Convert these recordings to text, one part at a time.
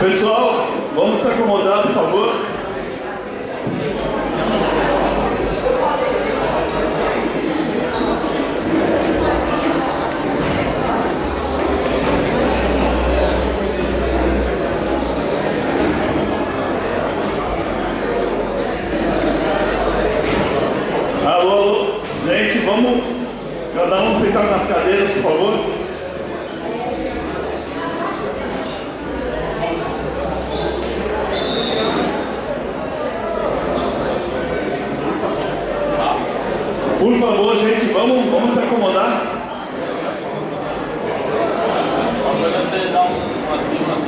Pessoal, vamos se acomodar, por favor. Alô, alô. Gente, vamos cada um sentar nas cadeiras, por favor. Por favor, gente, vamos se acomodar.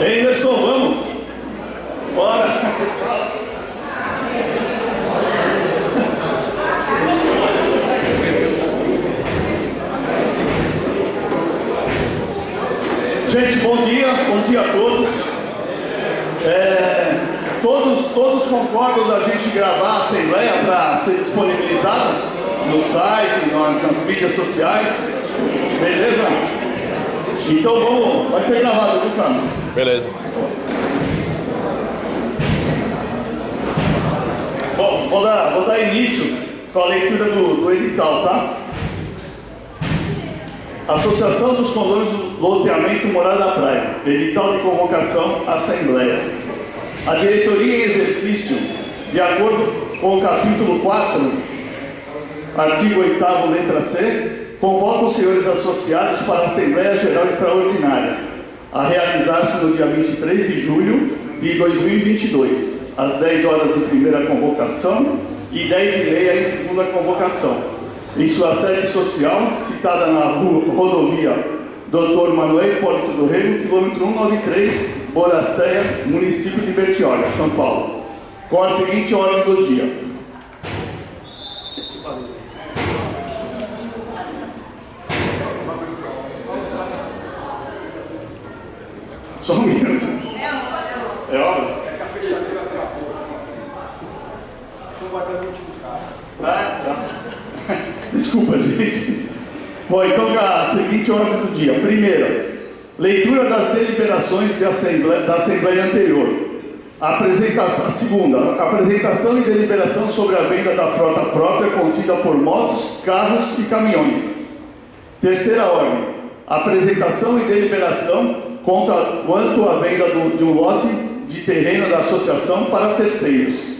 Ei, Anderson, vamos. Bora. Gente, bom dia a todos. Todos concordam da gente gravar a assembleia para ser disponibilizada no site, nas mídias sociais, beleza? Então vai ser gravado, viu, Carlos? Beleza. Bom, vou dar início com a leitura do edital, tá? Associação dos Condôminos do Loteamento Morada da Praia, edital de convocação, assembleia. A diretoria em exercício, de acordo com o capítulo 4, artigo 8º, letra C, convoca os senhores associados para a Assembleia Geral Extraordinária, a realizar-se no dia 23 de julho de 2022, às 10 horas de primeira convocação e 10h30 em segunda convocação, em sua sede social, citada na rodovia Dr. Manuel Hipólito do Rego, quilômetro 193, Boracéia, município de Bertioga, São Paulo, com a seguinte ordem do dia. Só um minuto. É hora? É que a fechadeira travou. Não vai dar muito carro. Tá. Desculpa, gente. Bom, então a seguinte ordem do dia. Primeira, leitura das deliberações da Assembleia anterior. Segunda, apresentação e deliberação sobre a venda da frota própria contida por motos, carros e caminhões. Terceira ordem, apresentação e deliberação quanto à venda de um lote de terreno da associação para terceiros.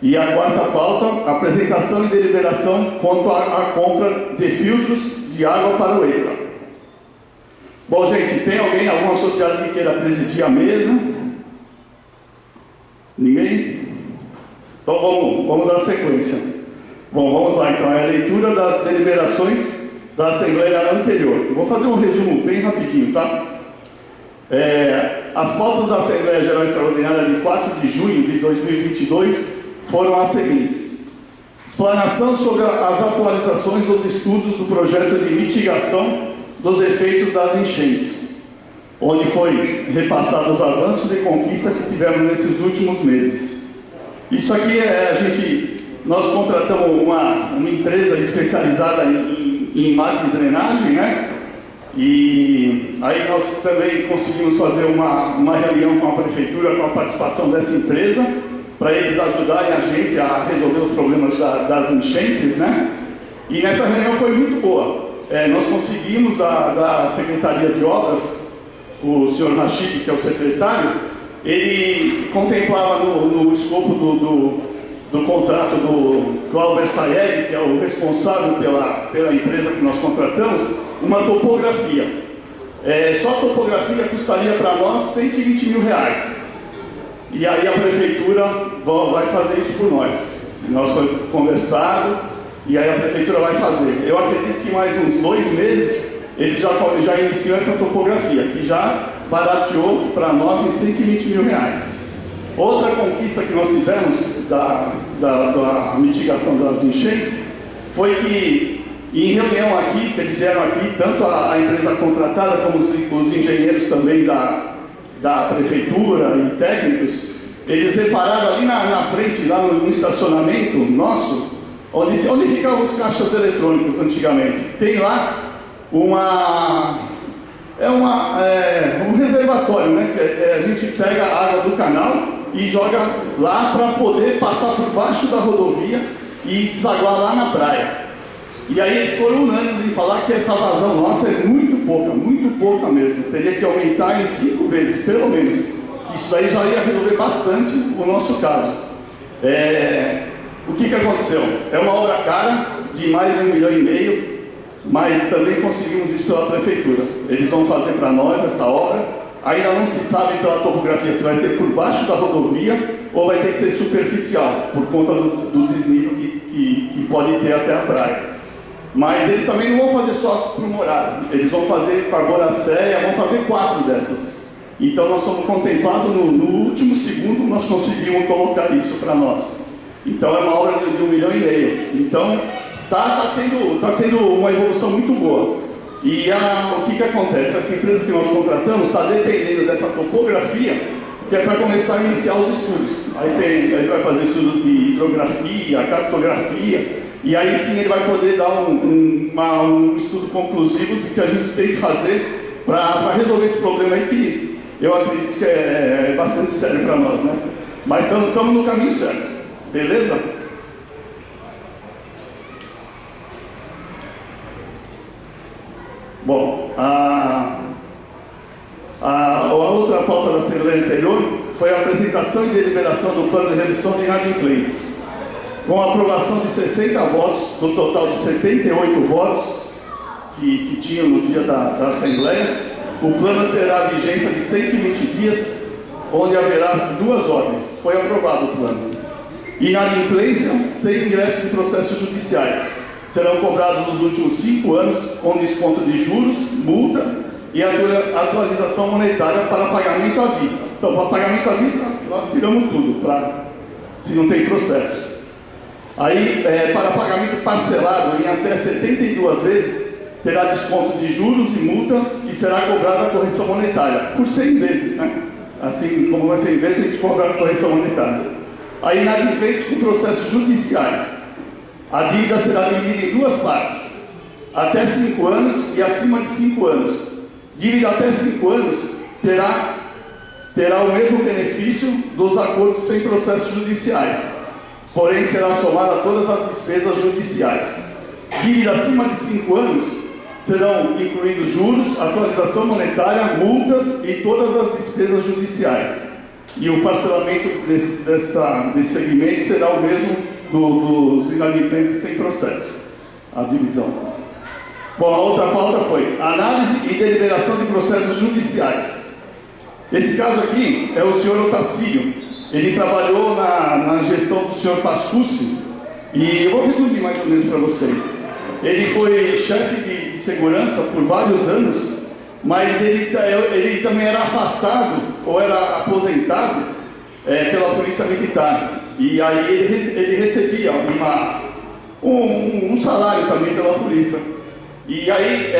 E a quarta pauta, apresentação e deliberação quanto à compra de filtros de água para o EIPA. Bom, gente, tem algum associado que queira presidir a mesa? Ninguém? Então vamos dar sequência. Bom, vamos lá então, é a leitura das deliberações da Assembleia anterior. Eu vou fazer um resumo bem rapidinho, tá? As pautas da Assembleia Geral Extraordinária de 4 de junho de 2022 foram as seguintes: explanação sobre as atualizações dos estudos do projeto de mitigação dos efeitos das enchentes, onde foi repassado os avanços e conquistas que tivemos nesses últimos meses. Isso aqui nós contratamos uma empresa especializada em máquina de drenagem, né? E aí nós também conseguimos fazer uma reunião com a prefeitura, com a participação dessa empresa, para eles ajudarem a gente a resolver os problemas das enchentes, né? E nessa reunião foi muito boa. Nós conseguimos da Secretaria de Obras, o senhor Rachid, que é o secretário, ele contemplava no escopo do contrato do Clauber Sayeg, que é o responsável pela empresa que nós contratamos, uma topografia. Só a topografia custaria para nós R$120 mil. E aí a prefeitura vai fazer isso por nós. Nós foi conversado e aí a prefeitura vai fazer. Eu acredito que mais uns 2 meses ele já iniciou essa topografia, que já barateou para nós em R$120 mil. Outra conquista que nós tivemos da mitigação das enchentes foi que, em reunião aqui, que eles vieram aqui, tanto a empresa contratada como os engenheiros também da prefeitura e técnicos, eles repararam ali na frente, lá no estacionamento nosso, onde ficavam os caixas eletrônicos antigamente. Tem lá um reservatório reservatório, né? Que a gente pega a água do canal e joga lá para poder passar por baixo da rodovia e desaguar lá na praia. E aí eles foram unânimes em falar que essa vazão nossa é muito pouca mesmo. Teria que aumentar em 5 vezes, pelo menos. Isso aí já ia resolver bastante o nosso caso. O que aconteceu? É uma obra cara, de mais de 1,5 milhão, mas também conseguimos isso pela prefeitura. Eles vão fazer para nós essa obra. Ainda não se sabe pela topografia se vai ser por baixo da rodovia ou vai ter que ser superficial, por conta do desnível que pode ter até a praia. Mas eles também não vão fazer só para o Morado, eles vão fazer para a Boracéia, vão fazer 4 dessas. Então nós somos contemplados, no último segundo nós conseguimos colocar isso para nós. Então é uma obra de 1,5 milhão. Então tá tendo uma evolução muito boa. E o que acontece? Essa empresa que nós contratamos está dependendo dessa topografia, que é para começar a iniciar os estudos. Aí vai fazer estudo de hidrografia, cartografia, e aí sim ele vai poder dar um estudo conclusivo do que a gente tem que fazer para resolver esse problema aí, que eu acredito que é bastante sério para nós, né? Mas estamos no caminho certo, beleza? Bom, a outra pauta da Assembleia anterior foi a apresentação e deliberação do plano de redução de inadimplentes. Com a aprovação de 60 votos, do total de 78 votos que tinham no dia da Assembleia, o plano terá vigência de 120 dias, onde haverá 2 ordens. Foi aprovado o plano. Inadimplência sem ingresso de processos judiciais. Serão cobrados nos últimos 5 anos, com desconto de juros, multa e atualização monetária para pagamento à vista. Então, para pagamento à vista, nós tiramos tudo, se não tem processo. Aí, para pagamento parcelado em até 72 vezes, terá desconto de juros e multa e será cobrada a correção monetária, por 100 vezes, né? Assim como vai 100 vezes, a gente cobra a correção monetária. Aí, inadimplentes com processos judiciais. A dívida será dividida em 2 partes, até 5 anos e acima de 5 anos. Dívida até 5 anos terá o mesmo benefício dos acordos sem processos judiciais, porém será somada a todas as despesas judiciais. Dívida acima de 5 anos serão incluídos juros, atualização monetária, multas e todas as despesas judiciais. E o parcelamento desse segmento será o mesmo dos inadimplentes sem processo, a divisão. Bom, a outra pauta foi análise e deliberação de processos judiciais. Esse caso aqui é o senhor Otacílio. Ele trabalhou na gestão do senhor Pascucci, e eu vou resumir mais ou menos para vocês. Ele foi chefe de segurança por vários anos, mas ele também era afastado ou era aposentado pela Polícia Militar. E aí ele recebia um salário também pela polícia. E aí,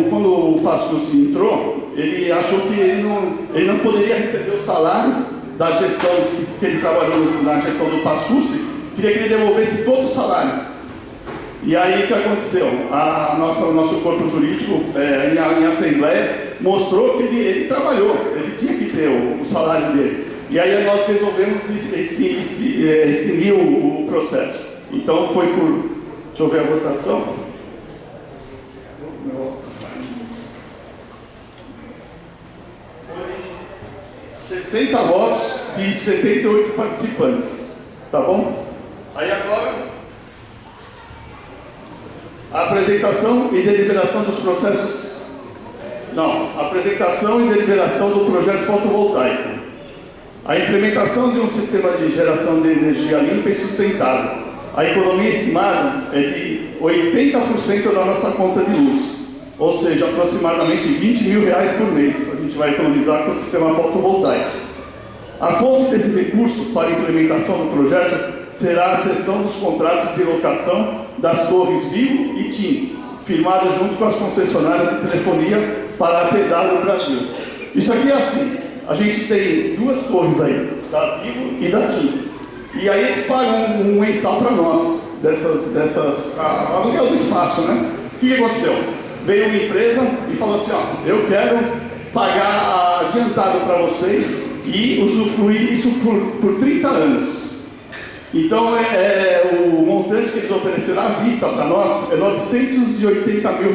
quando o Pascucci entrou, ele achou que ele não poderia receber o salário da gestão que ele trabalhou na gestão do Pascucci, queria que ele devolvesse todo o salário. E aí o que aconteceu? Nosso corpo jurídico, em assembleia, mostrou que ele trabalhou, ele tinha que ter o salário dele. E aí nós resolvemos extinguir o processo. Então foi por... Deixa eu ver a votação. 60 votos de 78 participantes. Tá bom? Aí agora, a apresentação e deliberação dos processos... Não, apresentação e deliberação do projeto fotovoltaico. A implementação de um sistema de geração de energia limpa e sustentável. A economia estimada é de 80% da nossa conta de luz, ou seja, aproximadamente R$20 mil por mês. A gente vai economizar com o sistema fotovoltaico. A fonte desse recurso para a implementação do projeto será a cessão dos contratos de locação das torres Vivo e TIM, firmados junto com as concessionárias de telefonia para a PW Brasil. Isso aqui é assim. A gente tem 2 torres aí, da Vivo e da TIM. E aí eles pagam um mensal para nós, aluguel do espaço, né? O que aconteceu? Veio uma empresa e falou assim, ó, eu quero pagar adiantado para vocês e usufruir isso por 30 anos. Então, o montante que eles ofereceram à vista para nós é R$980 mil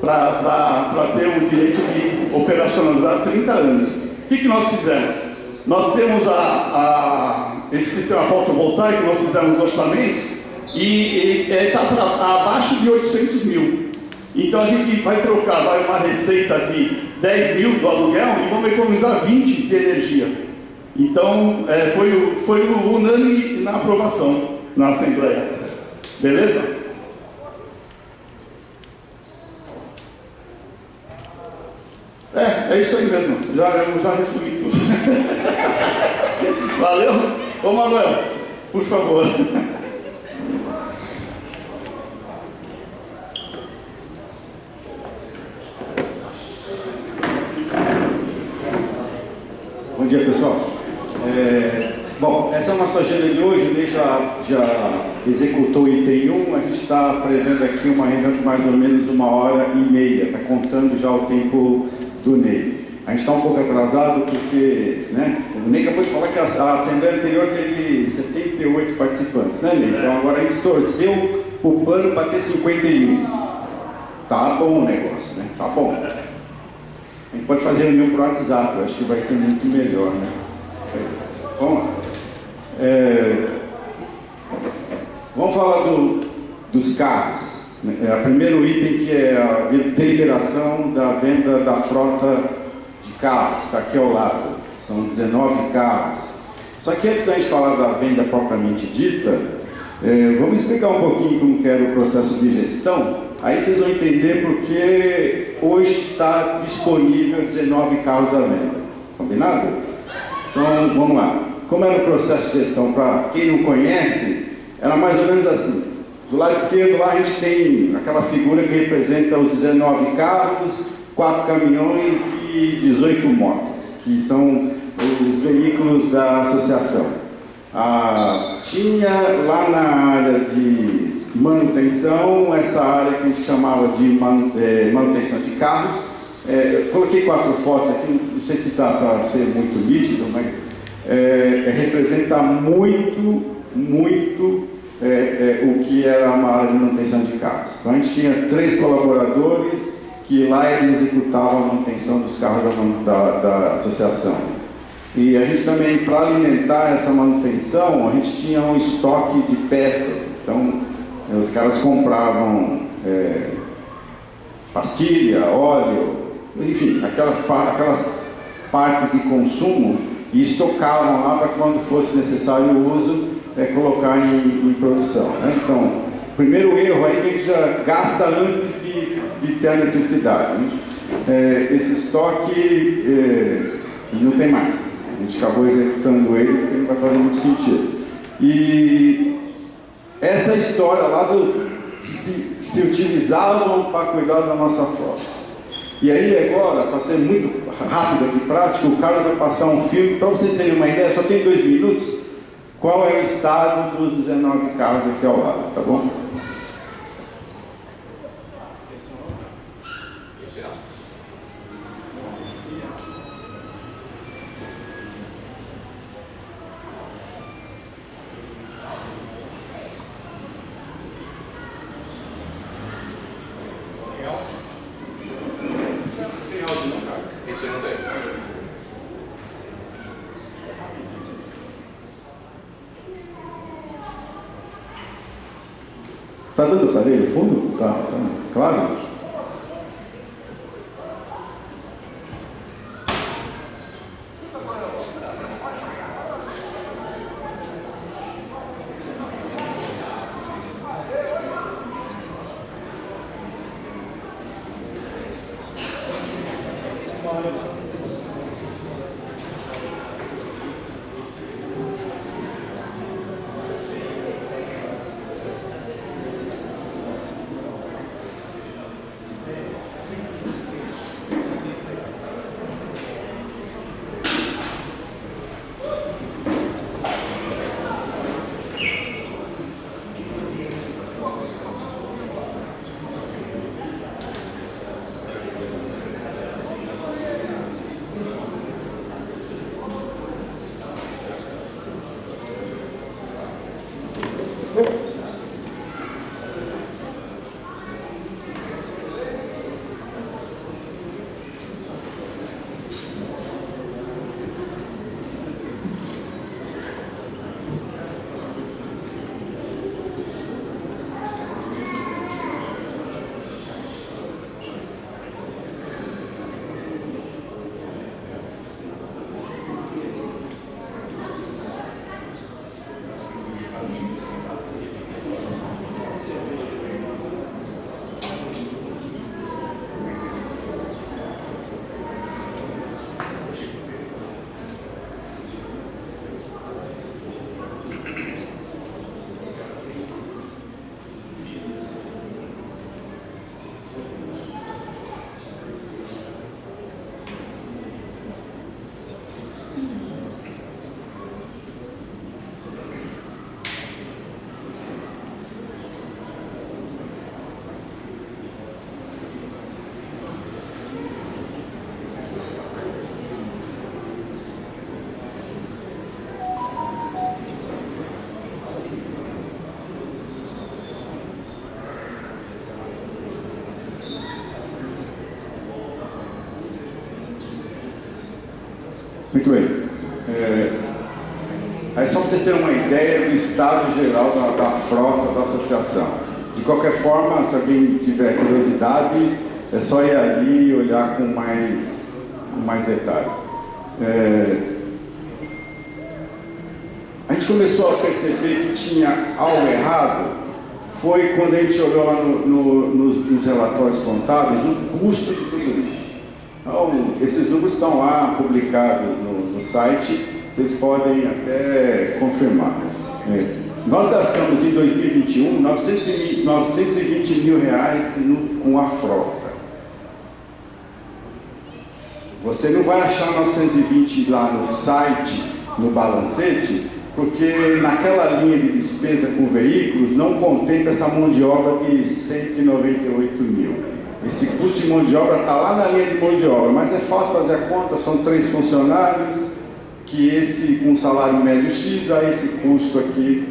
para ter o direito de operacionalizar 30 anos. O que nós fizemos? Nós temos esse sistema fotovoltaico, nós fizemos orçamentos e está abaixo de 800 mil. Então a gente vai trocar, uma receita de 10 mil do aluguel e vamos economizar 20 de energia. Então foi unânime na aprovação na Assembleia. Beleza? É isso aí mesmo, eu já resumi tudo. Valeu? Ô Manuel, por favor. Bom dia, pessoal. Bom, essa é a nossa agenda de hoje. O Ney já executou o item 1. A gente está prevendo aqui uma reunião de mais ou menos 1h30. Está contando já o tempo do Ney. A gente está um pouco atrasado porque, né, o Ney acabou de falar que a Assembleia anterior teve 78 participantes, né, Ney? Então agora a gente torceu o plano para ter 51. Tá bom o negócio, né? Tá bom. A gente pode fazer reunião por WhatsApp, eu acho que vai ser muito melhor, né? Vamos lá. Vamos falar dos carros. O primeiro item, que é a deliberação da venda da frota de carros, está aqui ao lado. São 19 carros. Só que antes da gente falar da venda propriamente dita, vamos explicar um pouquinho como que era o processo de gestão. Aí vocês vão entender porque hoje está disponível 19 carros à venda. Combinado? Então, vamos lá. Como era o processo de gestão? Para quem não conhece, era mais ou menos assim. Do lado esquerdo lá a gente tem aquela figura que representa os 19 carros, 4 caminhões e 18 motos, que são os veículos da associação. Tinha lá na área de manutenção, essa área que a gente chamava de manutenção de carros. Coloquei 4 fotos aqui, não sei se está para ser muito nítido, mas representa muito o que era uma área de manutenção de carros. Então a gente tinha 3 colaboradores que lá eles executavam a manutenção dos carros da associação. E a gente também, para alimentar essa manutenção, a gente tinha um estoque de peças. Então os caras compravam pastilha, óleo, enfim, aquelas partes de consumo e estocavam lá para quando fosse necessário o uso, colocar em produção, né? Então, o primeiro erro aí que a gente já gasta antes de ter a necessidade, né? Esse estoque não tem mais. A gente acabou executando ele porque não vai fazer muito sentido. E essa história lá que se utilizavam para cuidar da nossa frota. E aí agora, para ser muito rápido aqui, prático, o cara vai passar um filme, para vocês terem uma ideia, só tem 2 minutos, qual é o estado dos 19 carros aqui ao lado, tá bom? Tá dando para ler o fundo? Tá, claro? Muito bem. Aí só para vocês terem uma ideia do estado geral da frota da associação. De qualquer forma, se alguém tiver curiosidade, é só ir ali e olhar com mais detalhe. A gente começou a perceber que tinha algo errado, foi quando a gente olhou lá nos relatórios contábeis o custo de tudo isso. Então, esses números estão lá publicados no site, vocês podem até confirmar. Nós gastamos em 2021 920 mil reais com a frota. Você não vai achar 920 lá no site, no balancete, porque naquela linha de despesa com veículos não contempla essa mão de obra de 198 mil. Esse custo de mão de obra está lá na linha de mão de obra, mas é fácil fazer a conta, são 3 funcionários, que esse com salário médio X, a esse custo aqui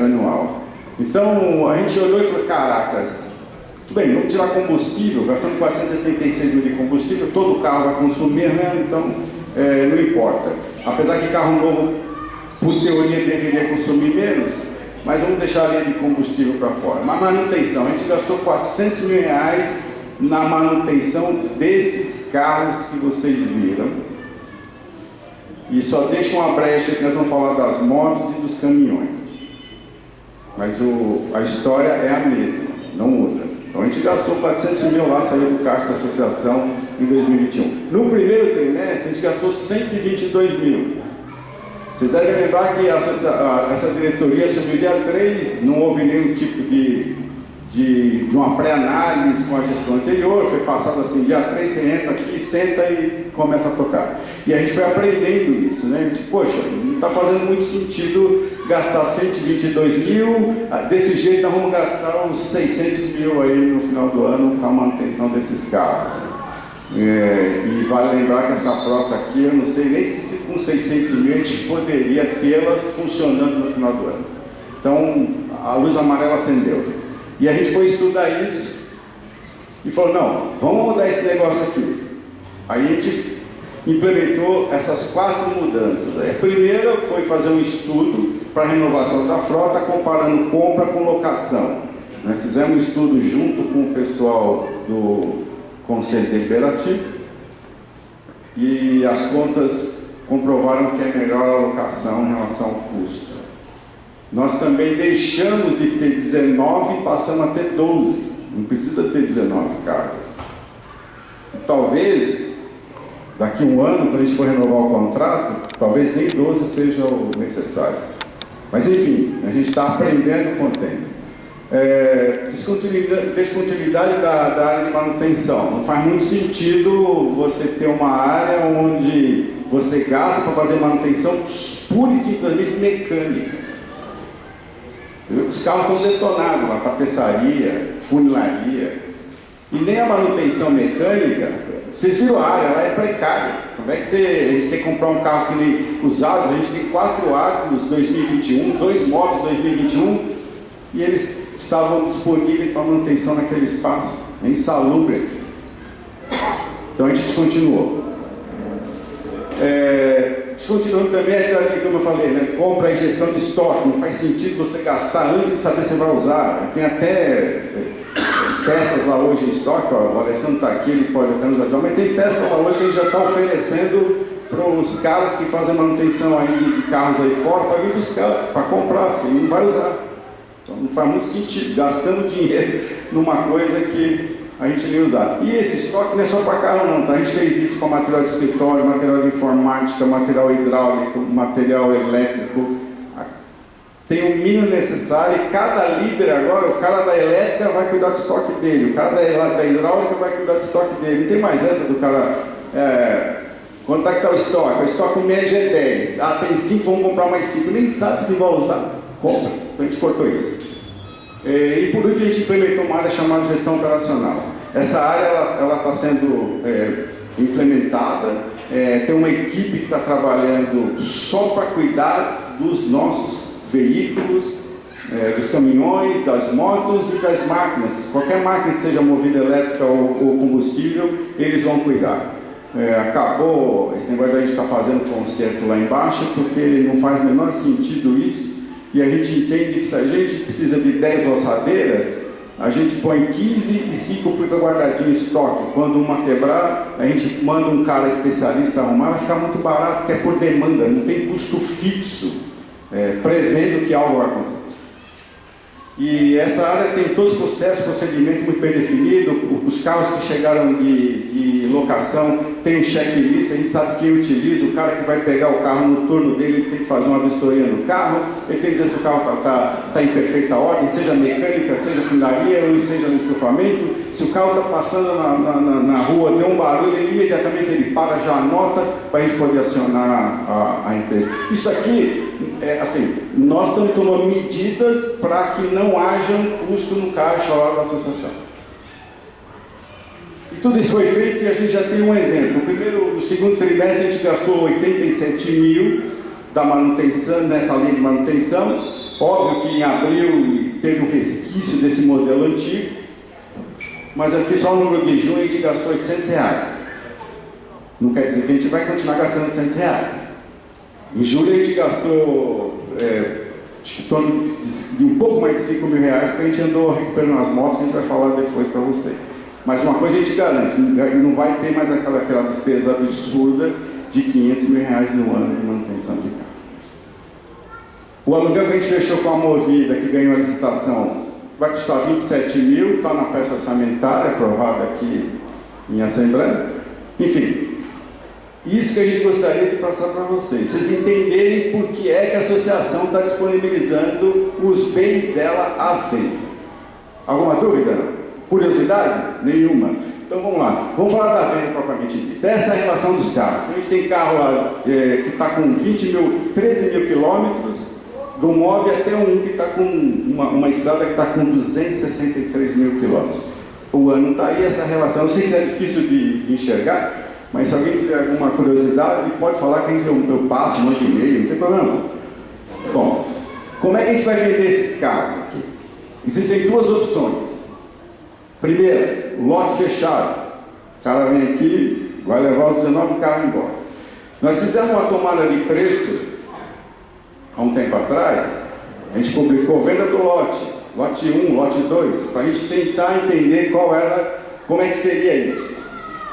anual. Então a gente olhou e falou, caracas, tudo bem, vamos tirar combustível, gastando 476 mil de combustível, todo carro vai consumir mesmo, então não importa. Apesar que carro novo, por teoria, deveria consumir menos, mas vamos deixar a linha de combustível para fora. Mas manutenção, a gente gastou 400 mil reais na manutenção desses carros que vocês viram. E só deixa uma brecha que nós vamos falar das motos e dos caminhões. Mas a história é a mesma, não muda. Então a gente gastou 400 mil lá, saiu do caixa da associação em 2021. No primeiro trimestre, a gente gastou 122 mil. Vocês devem lembrar que essa diretoria subiu dia 3, não houve nenhum tipo de uma pré-análise com a gestão anterior, foi passado assim, dia 3 você entra aqui, senta e começa a tocar. E a gente foi aprendendo isso, né? A gente, poxa, não está fazendo muito sentido gastar 122 mil, desse jeito nós vamos gastar uns 600 mil aí no final do ano com a manutenção desses carros. E vale lembrar que essa frota aqui, eu não sei nem se com 600 mil a gente poderia tê-las funcionando no final do ano. Então, a luz amarela acendeu. E a gente foi estudar isso e falou, não, vamos mudar esse negócio aqui. Aí a gente implementou essas 4 mudanças. A primeira foi fazer um estudo para a renovação da frota, comparando compra com locação. Nós fizemos um estudo junto com o pessoal do Conselho Deliberativo e as contas comprovaram que é melhor a locação em relação ao custo. Nós também deixamos de ter 19 e passamos a ter 12. Não precisa ter 19 carros. Talvez, daqui a um ano, quando a gente for renovar o contrato, talvez nem 12 seja o necessário. Mas enfim, a gente está aprendendo com o tempo. Descontinuidade da área de manutenção. Não faz muito sentido você ter uma área onde você gasta para fazer manutenção pura e simplesmente mecânica. Os carros estão detonados lá, tapeçaria, funilaria. E nem a manutenção mecânica, vocês viram a área, ela é precária. Como é que a gente tem que comprar um carro que nem usado, a gente tem 4 Argos 2021, 2 Motos 2021, e eles estavam disponíveis para manutenção naquele espaço, é insalubre aqui. Então a gente descontinuou. Descontinuando também a atividade, como eu falei, né? Compra e gestão de estoque. Não faz sentido você gastar antes de saber se vai usar. Tem até peças lá hoje em estoque, ó, o Alessandro está aqui, ele pode até nos ajudar, mas tem peças lá hoje que a gente já está oferecendo para os caras que fazem manutenção aí de carros aí fora, para vir buscar, para comprar, porque ele não vai usar. Então não faz muito sentido, gastando dinheiro numa coisa que a gente nem usar. E esse estoque não é só para carro não, tá? A gente fez isso com material de escritório, material de informática, material hidráulico, material elétrico. Tem o mínimo necessário e cada líder agora, o cara da elétrica vai cuidar do estoque dele, o cara da hidráulica vai cuidar do estoque dele. Não tem mais essa do cara... quanto é que está o estoque? O estoque médio é 10. Ah, tem 5, vamos comprar mais 5. Nem sabe se vai usar. Compra. Então a gente cortou isso. E por último a gente implementou uma área chamada gestão operacional. Essa área ela está sendo implementada, tem uma equipe que está trabalhando só para cuidar dos nossos veículos, dos caminhões, das motos e das máquinas. Qualquer máquina que seja movida elétrica ou combustível, eles vão cuidar. acabou esse negócio de a gente estar fazendo concerto lá embaixo, porque não faz o menor sentido isso, e a gente entende que se a gente precisa de 10 roçadeiras, a gente põe 15 e 5 fica guardadinho em estoque. Quando uma quebrar, a gente manda um cara especialista arrumar, vai ficar muito barato, porque é por demanda, não tem custo fixo, prevendo que algo vai acontecer. E essa área tem todos os processos, procedimento muito bem definido. Os carros que chegaram de locação tem um checklist, a gente sabe quem utiliza. O cara que vai pegar o carro no turno dele, ele tem que fazer uma vistoria no carro, ele tem que dizer se o carro está em perfeita ordem, seja mecânica, seja funilaria, ou seja no estufamento. Se o carro está passando na rua, deu um barulho, imediatamente ele para, já anota, para a gente poder acionar a empresa. Isso aqui, assim, nós estamos tomando medidas para que não haja um custo no caixa lá da associação. E tudo isso foi feito e a gente já tem um exemplo. No segundo trimestre a gente gastou 87 mil da manutenção, nessa linha de manutenção. Óbvio que em abril teve um resquício desse modelo antigo, mas aqui só no número de junho a gente gastou 800 reais. Não quer dizer que a gente vai continuar gastando 800 reais. Em julho a gente gastou em torno de um pouco mais de 5 mil reais, porque a gente andou recuperando as motos, que a gente vai falar depois para você. Mas uma coisa a gente garante, não vai ter mais aquela despesa absurda de 500 mil reais no ano de manutenção de carro. O aluguel que a gente fechou com a Movida, que ganhou a licitação, vai custar 27 mil, está na peça orçamentária, aprovada aqui em Assembleia. Enfim, isso que a gente gostaria de passar para vocês entenderem por que é que a associação está disponibilizando os bens dela à venda. Alguma dúvida? Curiosidade? Nenhuma. Então vamos lá, vamos falar da venda propriamente dita. Essa é a relação dos carros. A gente tem carro lá que está com 13 mil quilômetros, do MOB até um que está com uma estrada que está com 263 mil quilômetros. O ano está aí, essa relação. Eu sei que é difícil de enxergar, mas se alguém tiver alguma curiosidade, pode falar que eu passo um monte de e-mail, não tem problema não. Bom, como é que a gente vai vender esses carros aqui? Existem duas opções. Primeiro, lote fechado. O cara vem aqui, vai levar os 19 carros embora. Nós fizemos uma tomada de preço há um tempo atrás, a gente publicou venda do lote 1, lote 2, para a gente tentar entender como é que seria isso.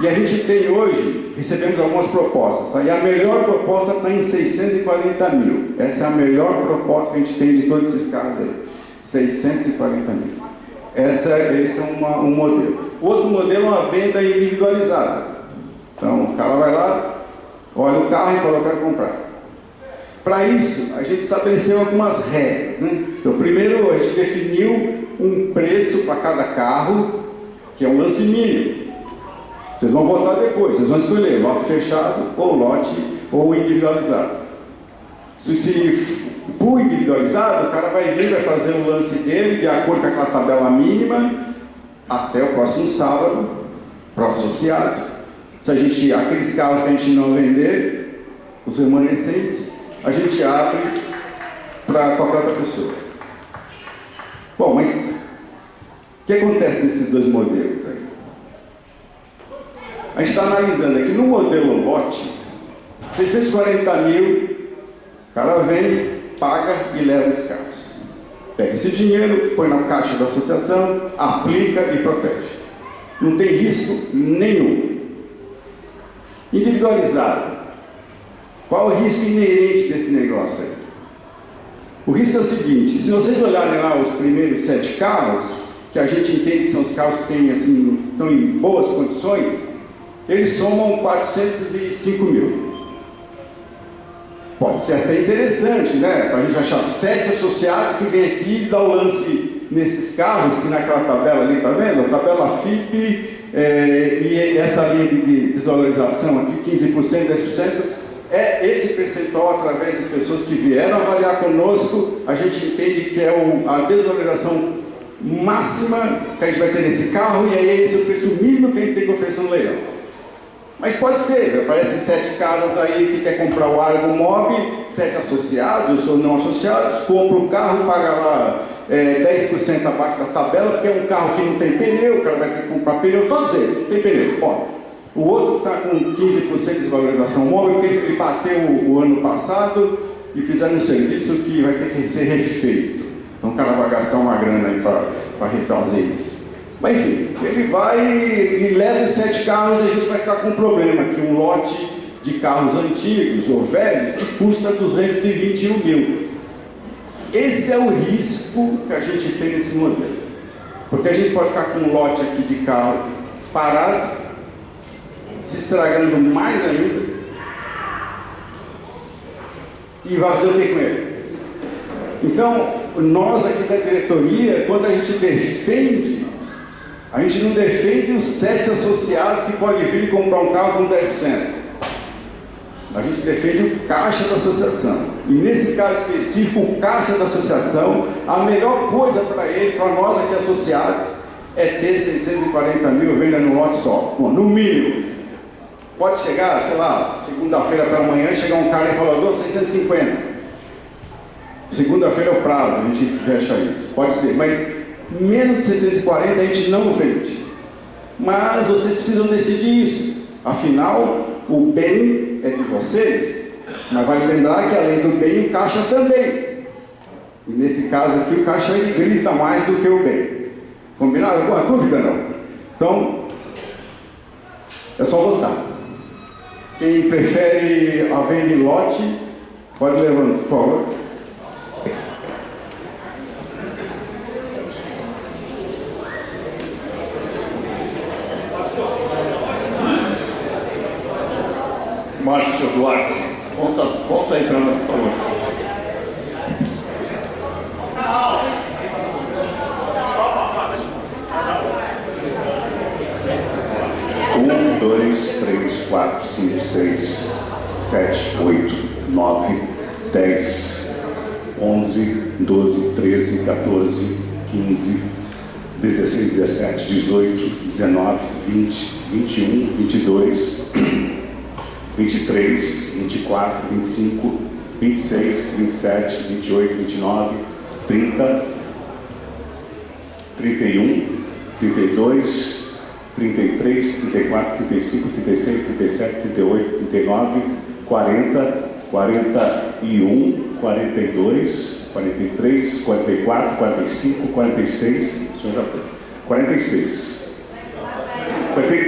E a gente tem hoje, recebemos algumas propostas, tá? E a melhor proposta está em 640 mil. Essa é a melhor proposta que a gente tem de todos esses carros aí. 640 mil. Esse é um modelo. O outro modelo é uma venda individualizada. Então, o cara vai lá, olha o carro e fala, eu quero comprar. Para isso, a gente estabeleceu algumas regras, né? Então, primeiro, a gente definiu um preço para cada carro, que é um lance mínimo. Vocês vão votar depois, vocês vão escolher lote fechado ou lote ou individualizado. Se for individualizado, o cara vai vir, vai fazer o lance dele de acordo com aquela tabela mínima até o próximo sábado para o associado. Se a gente, aqueles carros que a gente não vender, os remanescentes, a gente abre para qualquer outra pessoa. Bom, mas o que acontece nesses dois modelos aí? A gente está analisando aqui no modelo lote, 640 mil, o cara vem, paga e leva os carros. Pega esse dinheiro, põe na caixa da associação, aplica e protege. Não tem risco nenhum. Individualizado. Qual o risco inerente desse negócio aí? O risco é o seguinte, se vocês olharem lá os primeiros 7 carros, que a gente entende que são os carros que têm, assim, estão em boas condições, eles somam 405 mil. Pode ser até interessante, né? Para a gente achar 7 associados que vem aqui e dá o lance nesses carros, que naquela tabela ali, tá vendo? A tabela FIP e essa linha de desvalorização aqui, 15%, 10%, é esse percentual através de pessoas que vieram avaliar conosco. A gente entende que é a desvalorização máxima que a gente vai ter nesse carro, e aí esse é o preço mínimo que a gente tem que oferecer no leilão. Mas pode ser, aparecem 7 caras aí que quer comprar o Argo Mob, 7 associados ou não associados, compra um carro, paga lá 10% abaixo da tabela, porque é um carro que não tem pneu, o cara vai ter que comprar pneu, todos eles, não tem pneu, pode. O outro está com 15% de desvalorização móvel, porque ele bateu o ano passado e fizeram um serviço que vai ter que ser refeito. Então o cara vai gastar uma grana aí para refazer isso. Mas enfim, ele vai e leva os 7 carros e a gente vai ficar com um problema, que um lote de carros antigos ou velhos que custa 221 mil. Esse é o risco que a gente tem nesse modelo. Porque a gente pode ficar com um lote aqui de carro parado, se estragando mais ainda, e vai fazer o que com ele? Então, nós aqui da diretoria, quando a gente defende, a gente não defende os 7 associados que podem vir e comprar um carro com 10%. A gente defende o caixa da associação. E nesse caso específico, o caixa da associação, a melhor coisa para ele, para nós aqui associados, é ter 640 mil venda no lote só. Bom, no mínimo. Pode chegar, sei lá, segunda-feira para amanhã, chegar um cara e falar, dou 650. Segunda-feira é o prazo, a gente fecha isso. Pode ser, mas menos de 640 a gente não vende. Mas vocês precisam decidir isso. Afinal, o bem é de vocês, mas vale lembrar que além do bem, o caixa também. E nesse caso aqui, o caixa ele grita mais do que o bem. Combinado? Alguma dúvida, não? Então, é só votar. Quem prefere a venda em lote, pode levantar, por favor. Márcio Duarte, volta aí para nós, por favor. Um, 2, 3, 4, 5, 6, 7, 8, 9, 10, 11, 12, 13, 14, 15, 16, 17, 18, 19, 20, 21, 22, 23, 24, 25, 26, 27, 28, 29, 30, 31, 32, 33, 34, 35, 36, 37, 38, 39, 40, 41, 42, 43, 44, 45, 46, o senhor já foi, 46,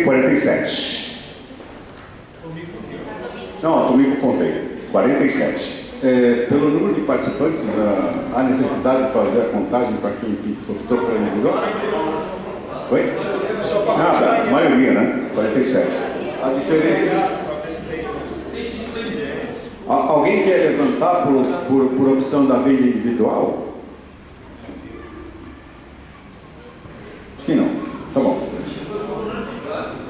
47. Não, comigo contei, 47. Pelo número de participantes, há necessidade de fazer a contagem para quem optou pela divisão? Oi? Nada, a maioria, né? 47. A diferença... Alguém quer levantar por opção da venda individual? Acho que não. Tá bom.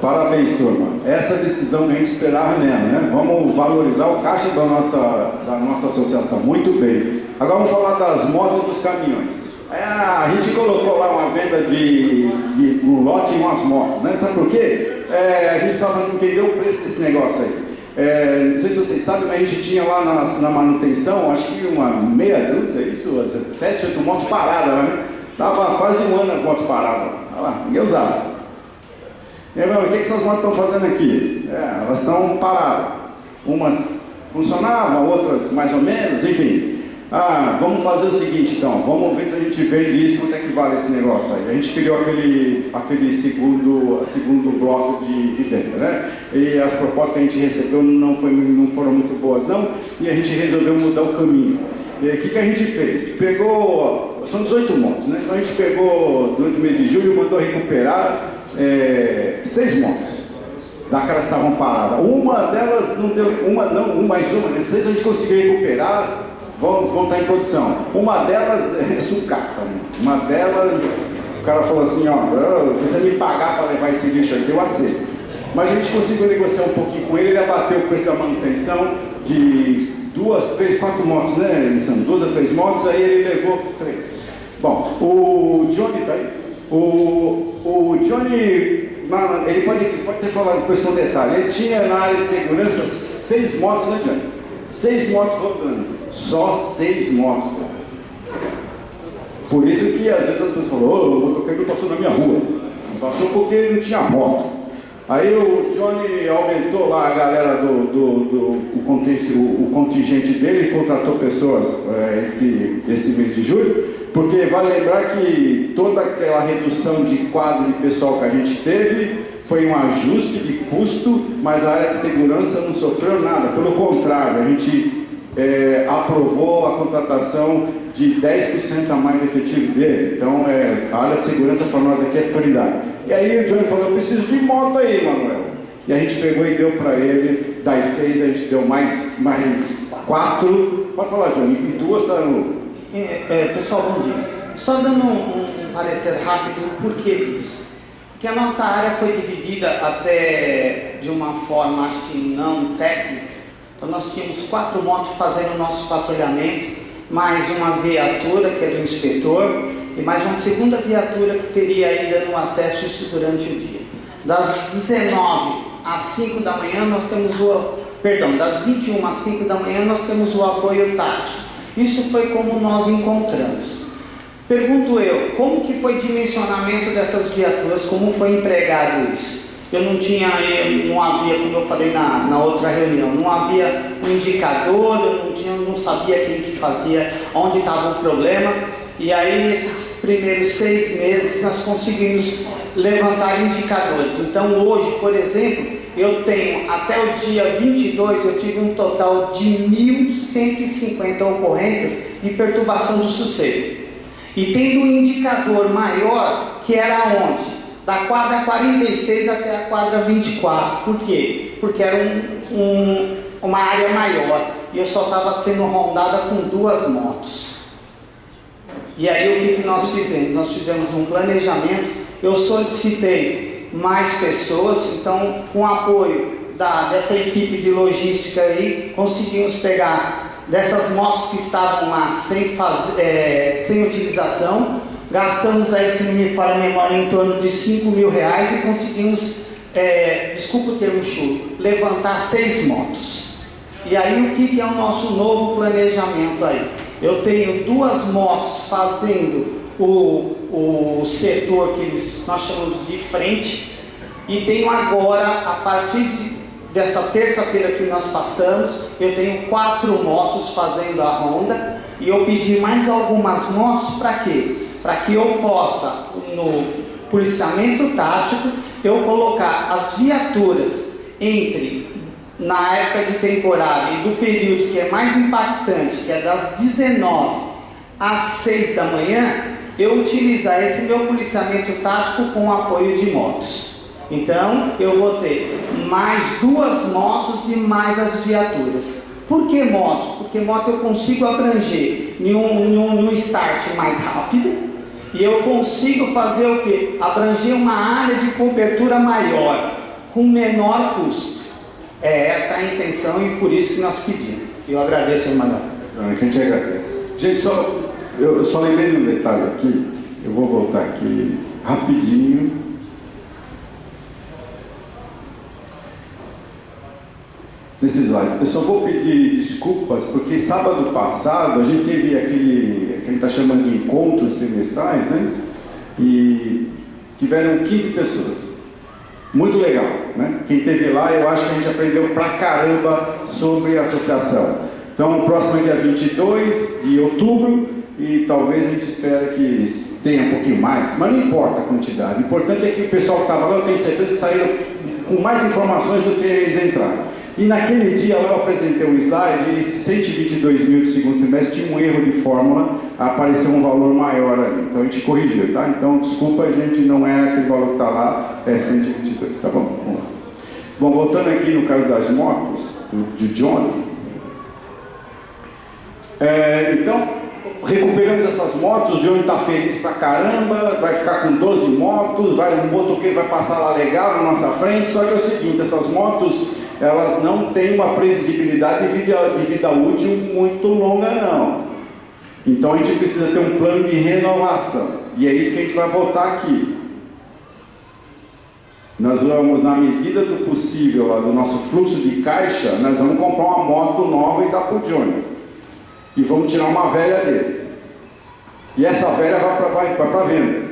Parabéns, turma. Essa decisão a gente esperava mesmo, né? Vamos valorizar o caixa da nossa associação. Muito bem. Agora vamos falar das motos e dos caminhões. A gente colocou lá uma venda de um lote e umas motos, né? Sabe por quê? A gente estava tentando entender o preço desse negócio aí. Não sei se vocês sabem, mas a gente tinha lá na manutenção, acho que uma meia dúzia, isso, 7, 8 motos paradas, né? Tava quase um ano as motos paradas. Olha lá, ninguém usava. E aí, o que essas motos estão fazendo aqui? Elas estão paradas. Umas funcionavam, outras mais ou menos, enfim. Vamos fazer o seguinte então, vamos ver se a gente vende isso, quanto é que vale esse negócio aí. A gente criou aquele segundo bloco de venda, né? E as propostas que a gente recebeu não foram muito boas não, e a gente resolveu mudar o caminho. E o que a gente fez? São 18 motos, né? Então a gente pegou, durante o mês de julho, mandou recuperar 6 motos. Daquelas que estavam paradas. Uma delas não deu, mais uma, né? 6 a gente conseguiu recuperar. Vão estar em produção. Uma delas é sucata. Uma delas, o cara falou assim, se você me pagar para levar esse lixo aqui, eu aceito. Mas a gente conseguiu negociar um pouquinho com ele, ele abateu o preço da manutenção de 2, 3, 4 motos, né? São 2 a 3 motos, aí ele levou 3. Bom, o Johnny tá aí. O Johnny, ele pode ter falado depois com detalhe, ele tinha na área de segurança 6 motos, né, Johnny? 6 motos rodando. Só 6 motos. Por isso que às vezes as pessoas falam, o motoqueiro não passou na minha rua. Não passou porque não tinha moto. Aí o Johnny aumentou lá a galera o contingente dele, contratou pessoas esse mês de julho, porque vale lembrar que toda aquela redução de quadro de pessoal que a gente teve foi um ajuste de custo, mas a área de segurança não sofreu nada, pelo contrário, a gente aprovou a contratação de 10% a mais do efetivo dele. Então, a área de segurança para nós aqui é prioridade. E aí o Johnny falou, eu preciso de moto aí, Manuel. E a gente pegou e deu para ele, das 6 a gente deu mais 4. Pode falar, Johnny, e 2 está no... Pessoal, bom dia. Só dando um parecer rápido, o porquê disso? Porque a nossa área foi dividida até de uma forma, acho que não técnica. Então nós tínhamos 4 motos fazendo o nosso patrulhamento, mais uma viatura, que é do inspetor, e mais uma segunda viatura que teria aí dando acesso isso durante o dia. Das 19 às 5 da manhã nós temos das 21 às 5 da manhã nós temos o apoio tático. Isso foi como nós encontramos. Pergunto eu, como que foi o dimensionamento dessas viaturas, como foi empregado isso? Não havia, como eu falei na outra reunião, não havia um indicador, eu não sabia quem que fazia, onde estava o problema. E aí, nesses primeiros 6 meses, nós conseguimos levantar indicadores. Então, hoje, por exemplo, eu tenho, até o dia 22, eu tive um total de 1.150 ocorrências de perturbação do sossego. E tendo um indicador maior, que era onde? Da quadra 46 até a quadra 24. Por quê? Porque era uma área maior. E eu só estava sendo rondada com 2 motos. E aí o que nós fizemos? Nós fizemos um planejamento, eu solicitei mais pessoas, então com o apoio dessa equipe de logística aí, conseguimos pegar dessas motos que estavam lá sem utilização, gastamos aí, se não me falha a memória, em torno de R$5.000 e conseguimos, desculpa o termo chulo, levantar 6 motos. E aí o que é o nosso novo planejamento aí? Eu tenho 2 motos fazendo o setor que nós chamamos de frente, e tenho agora, a partir dessa terça-feira que nós passamos, eu tenho 4 motos fazendo a ronda, e eu pedi mais algumas motos para quê? Para que eu possa, no policiamento tático, eu colocar as viaturas na época de temporada e do período que é mais impactante, que é das 19 às 6 da manhã, eu utilizar esse meu policiamento tático com apoio de motos. Então, eu vou ter mais 2 motos e mais as viaturas. Por que moto? Porque moto eu consigo abranger em um start mais rápido, e eu consigo fazer o quê? Abranger uma área de cobertura maior, com menor custo. Essa é a intenção e por isso que nós pedimos. Eu agradeço, Manuel. A gente agradece. Gente, eu só lembrei de um detalhe aqui, eu vou voltar aqui rapidinho. Nesse slide. Eu só vou pedir desculpas, porque sábado passado a gente teve aquele que está chamando de encontros semestrais, né? E tiveram 15 pessoas. Muito legal, né? Quem esteve lá, eu acho que a gente aprendeu pra caramba sobre a associação. Então, o próximo é dia 22 de outubro, e talvez a gente espere que tenha um pouquinho mais, mas não importa a quantidade. O importante é que o pessoal que estava lá, eu tenho certeza que saíram com mais informações do que eles entraram. E naquele dia lá eu apresentei um slide, e esses 122 mil do segundo trimestre tinha um erro de fórmula, apareceu um valor maior ali. Então a gente corrigiu, tá? Então, desculpa, a gente não é aquele valor que está lá, é 122, tá bom? Vamos lá. Bom, voltando aqui no caso das motos, de John. Então, recuperamos essas motos, o John está feliz pra caramba, vai ficar com 12 motos, um motoqueiro vai passar lá legal na nossa frente, só que é o seguinte, essas motos, elas não têm uma previsibilidade de vida útil muito longa, não. Então a gente precisa ter um plano de renovação, e é isso que a gente vai votar aqui. Nós vamos, na medida do possível, lá do nosso fluxo de caixa, nós vamos comprar uma moto nova e dar para o Johnny. E vamos tirar uma velha dele. E essa velha vai para venda.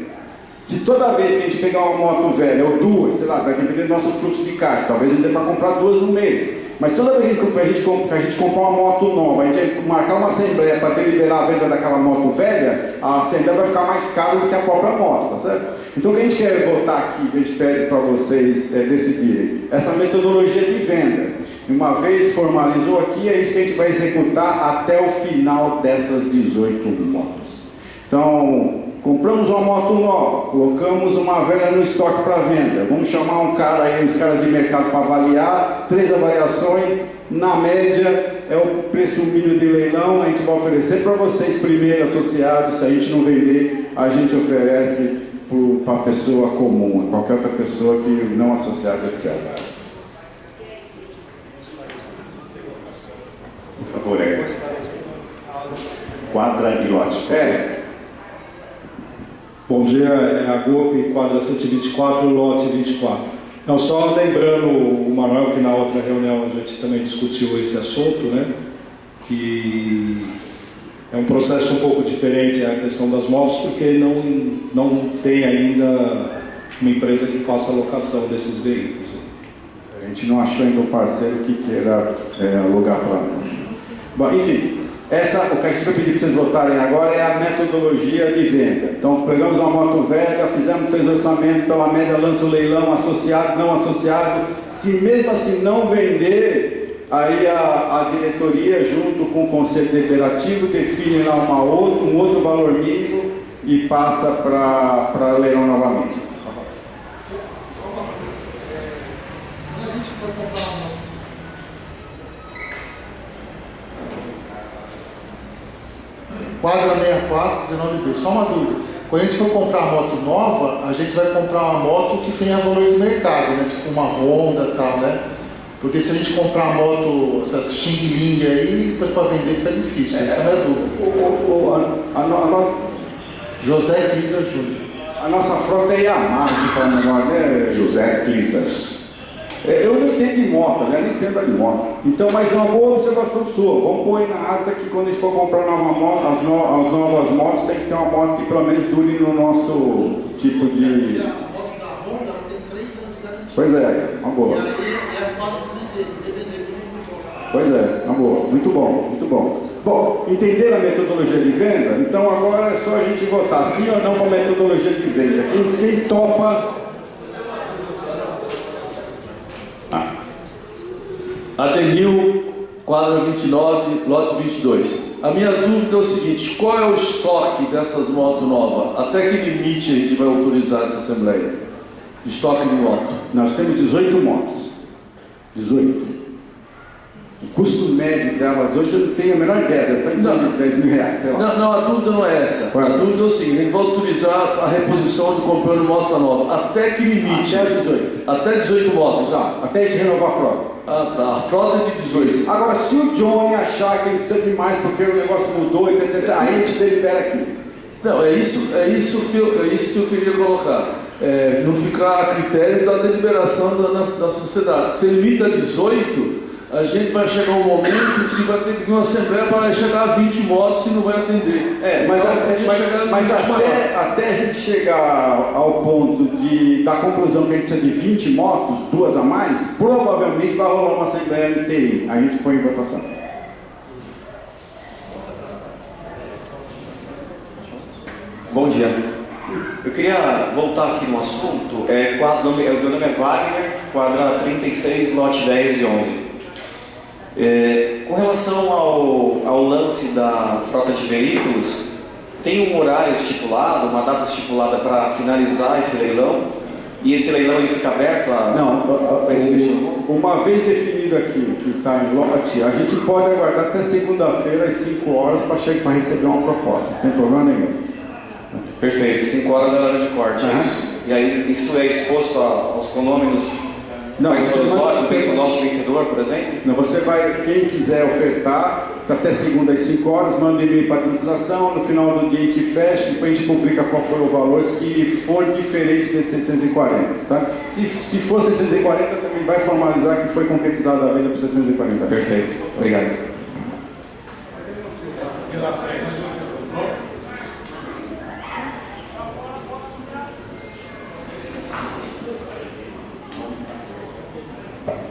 Se toda vez que a gente pegar uma moto velha, ou duas, sei lá, vai depender do nosso fluxo de caixa, talvez não dê para comprar duas no mês, mas toda vez que a gente comprar uma moto nova, a gente marcar uma assembleia para deliberar a venda daquela moto velha, a assembleia vai ficar mais cara do que a própria moto, tá certo? Então o que a gente quer votar aqui, que a gente pede para vocês decidirem, essa metodologia de venda. Uma vez formalizou aqui, é isso que a gente vai executar até o final dessas 18 motos. Então, compramos uma moto nova, colocamos uma velha no estoque para venda. Vamos chamar um cara aí, uns caras de mercado para avaliar, 3 avaliações, na média é o preço mínimo de leilão, a gente vai oferecer para vocês primeiro associados, se a gente não vender, a gente oferece para a pessoa comum, qualquer outra pessoa que não associada, etc. Por favor, quadra e lote. Bom dia, é a GOP, quadra 124, lote 24. Não, só lembrando o Manuel que na outra reunião a gente também discutiu esse assunto, né? Que é um processo um pouco diferente a questão das motos, porque não tem ainda uma empresa que faça locação desses veículos. A gente não achou ainda um parceiro que queira alugar para nós. Bom, enfim, o que a gente vai pedir para vocês votarem agora é a metodologia de venda. Então, pegamos uma moto velha, fizemos 3 orçamentos, pela média lança o leilão, associado, não associado. Se mesmo assim não vender, aí a diretoria, junto com o conselho deliberativo, define lá um outro valor mínimo e passa para leilão novamente. Quadra 64, 19B. Só uma dúvida. Quando a gente for comprar uma moto nova, a gente vai comprar uma moto que tenha valor de mercado, né? Tipo uma Honda e tal, né? Porque se a gente comprar uma moto, essas Xing Ling aí, depois para vender fica difícil. Essa é a minha dúvida. José Clisa Júnior. A nossa frota é Yamaha, se fala melhor, né? José Clisas. Eu não entendo de moto, né? Nem sei andar de moto. Então, mas é uma boa observação sua. Vamos pôr aí na ata que quando a gente for comprar as novas motos, tem que ter uma moto que pelo menos dure no nosso tipo de... A moto da Honda tem 3 anos de garantia. Pois é, uma boa. E aí é fácil de vender. Pois é, uma boa. Muito bom, muito bom. Bom, entenderam a metodologia de venda? Então agora é só a gente votar sim ou não com a metodologia de venda. Quem topa... Adenil, quadra 29, lote 22. A minha dúvida é o seguinte: qual é o estoque dessas motos novas? Até que limite a gente vai autorizar essa assembleia? Estoque de moto. Nós temos 18 motos. 18. O custo médio delas hoje eu não tenho a menor ideia, deve estar em torno de 10 mil reais, sei lá. Não, a dúvida não é essa. A dúvida é o seguinte: a gente vai autorizar a reposição de comprando moto nova. Até que limite? Até 18. Até 18 motos. Até a gente renovar a frota. Ah, tá. A frota é de 18. Agora, se o Johnny achar que ele precisa de mais porque o negócio mudou, etc., aí a gente delibera aqui. Não, é isso que eu queria colocar. Não ficar a critério da deliberação da sociedade. Se limita a 18, a gente vai chegar um momento que vai ter que vir uma assembleia para chegar a 20 motos e não vai atender. Mas até a gente chegar ao ponto da conclusão que a gente precisa de 20 motos, 2 a mais, provavelmente vai rolar uma assembleia no STI. A gente põe em votação. Bom dia. Eu queria voltar aqui no assunto. Meu nome é Wagner, quadra 36, lote 10 e 11. Com relação ao lance da frota de veículos, tem um horário estipulado, uma data estipulada para finalizar esse leilão? E esse leilão ele fica aberto a... Não, uma vez definido aqui que está em lote, a gente pode aguardar até segunda-feira às 5 horas para receber uma proposta, não tem problema nenhum. Perfeito, 5 horas da hora de corte, é isso? E aí isso é exposto aos condomínios? Não, o nosso vencedor, por exemplo? Não, você vai, quem quiser ofertar, até segunda às 5 horas, manda e-mail para a administração, no final do dia a gente fecha, depois a gente publica qual foi o valor, se for diferente de 640, tá? Se for 640, também vai formalizar que foi concretizada a venda por 640. Perfeito, obrigado.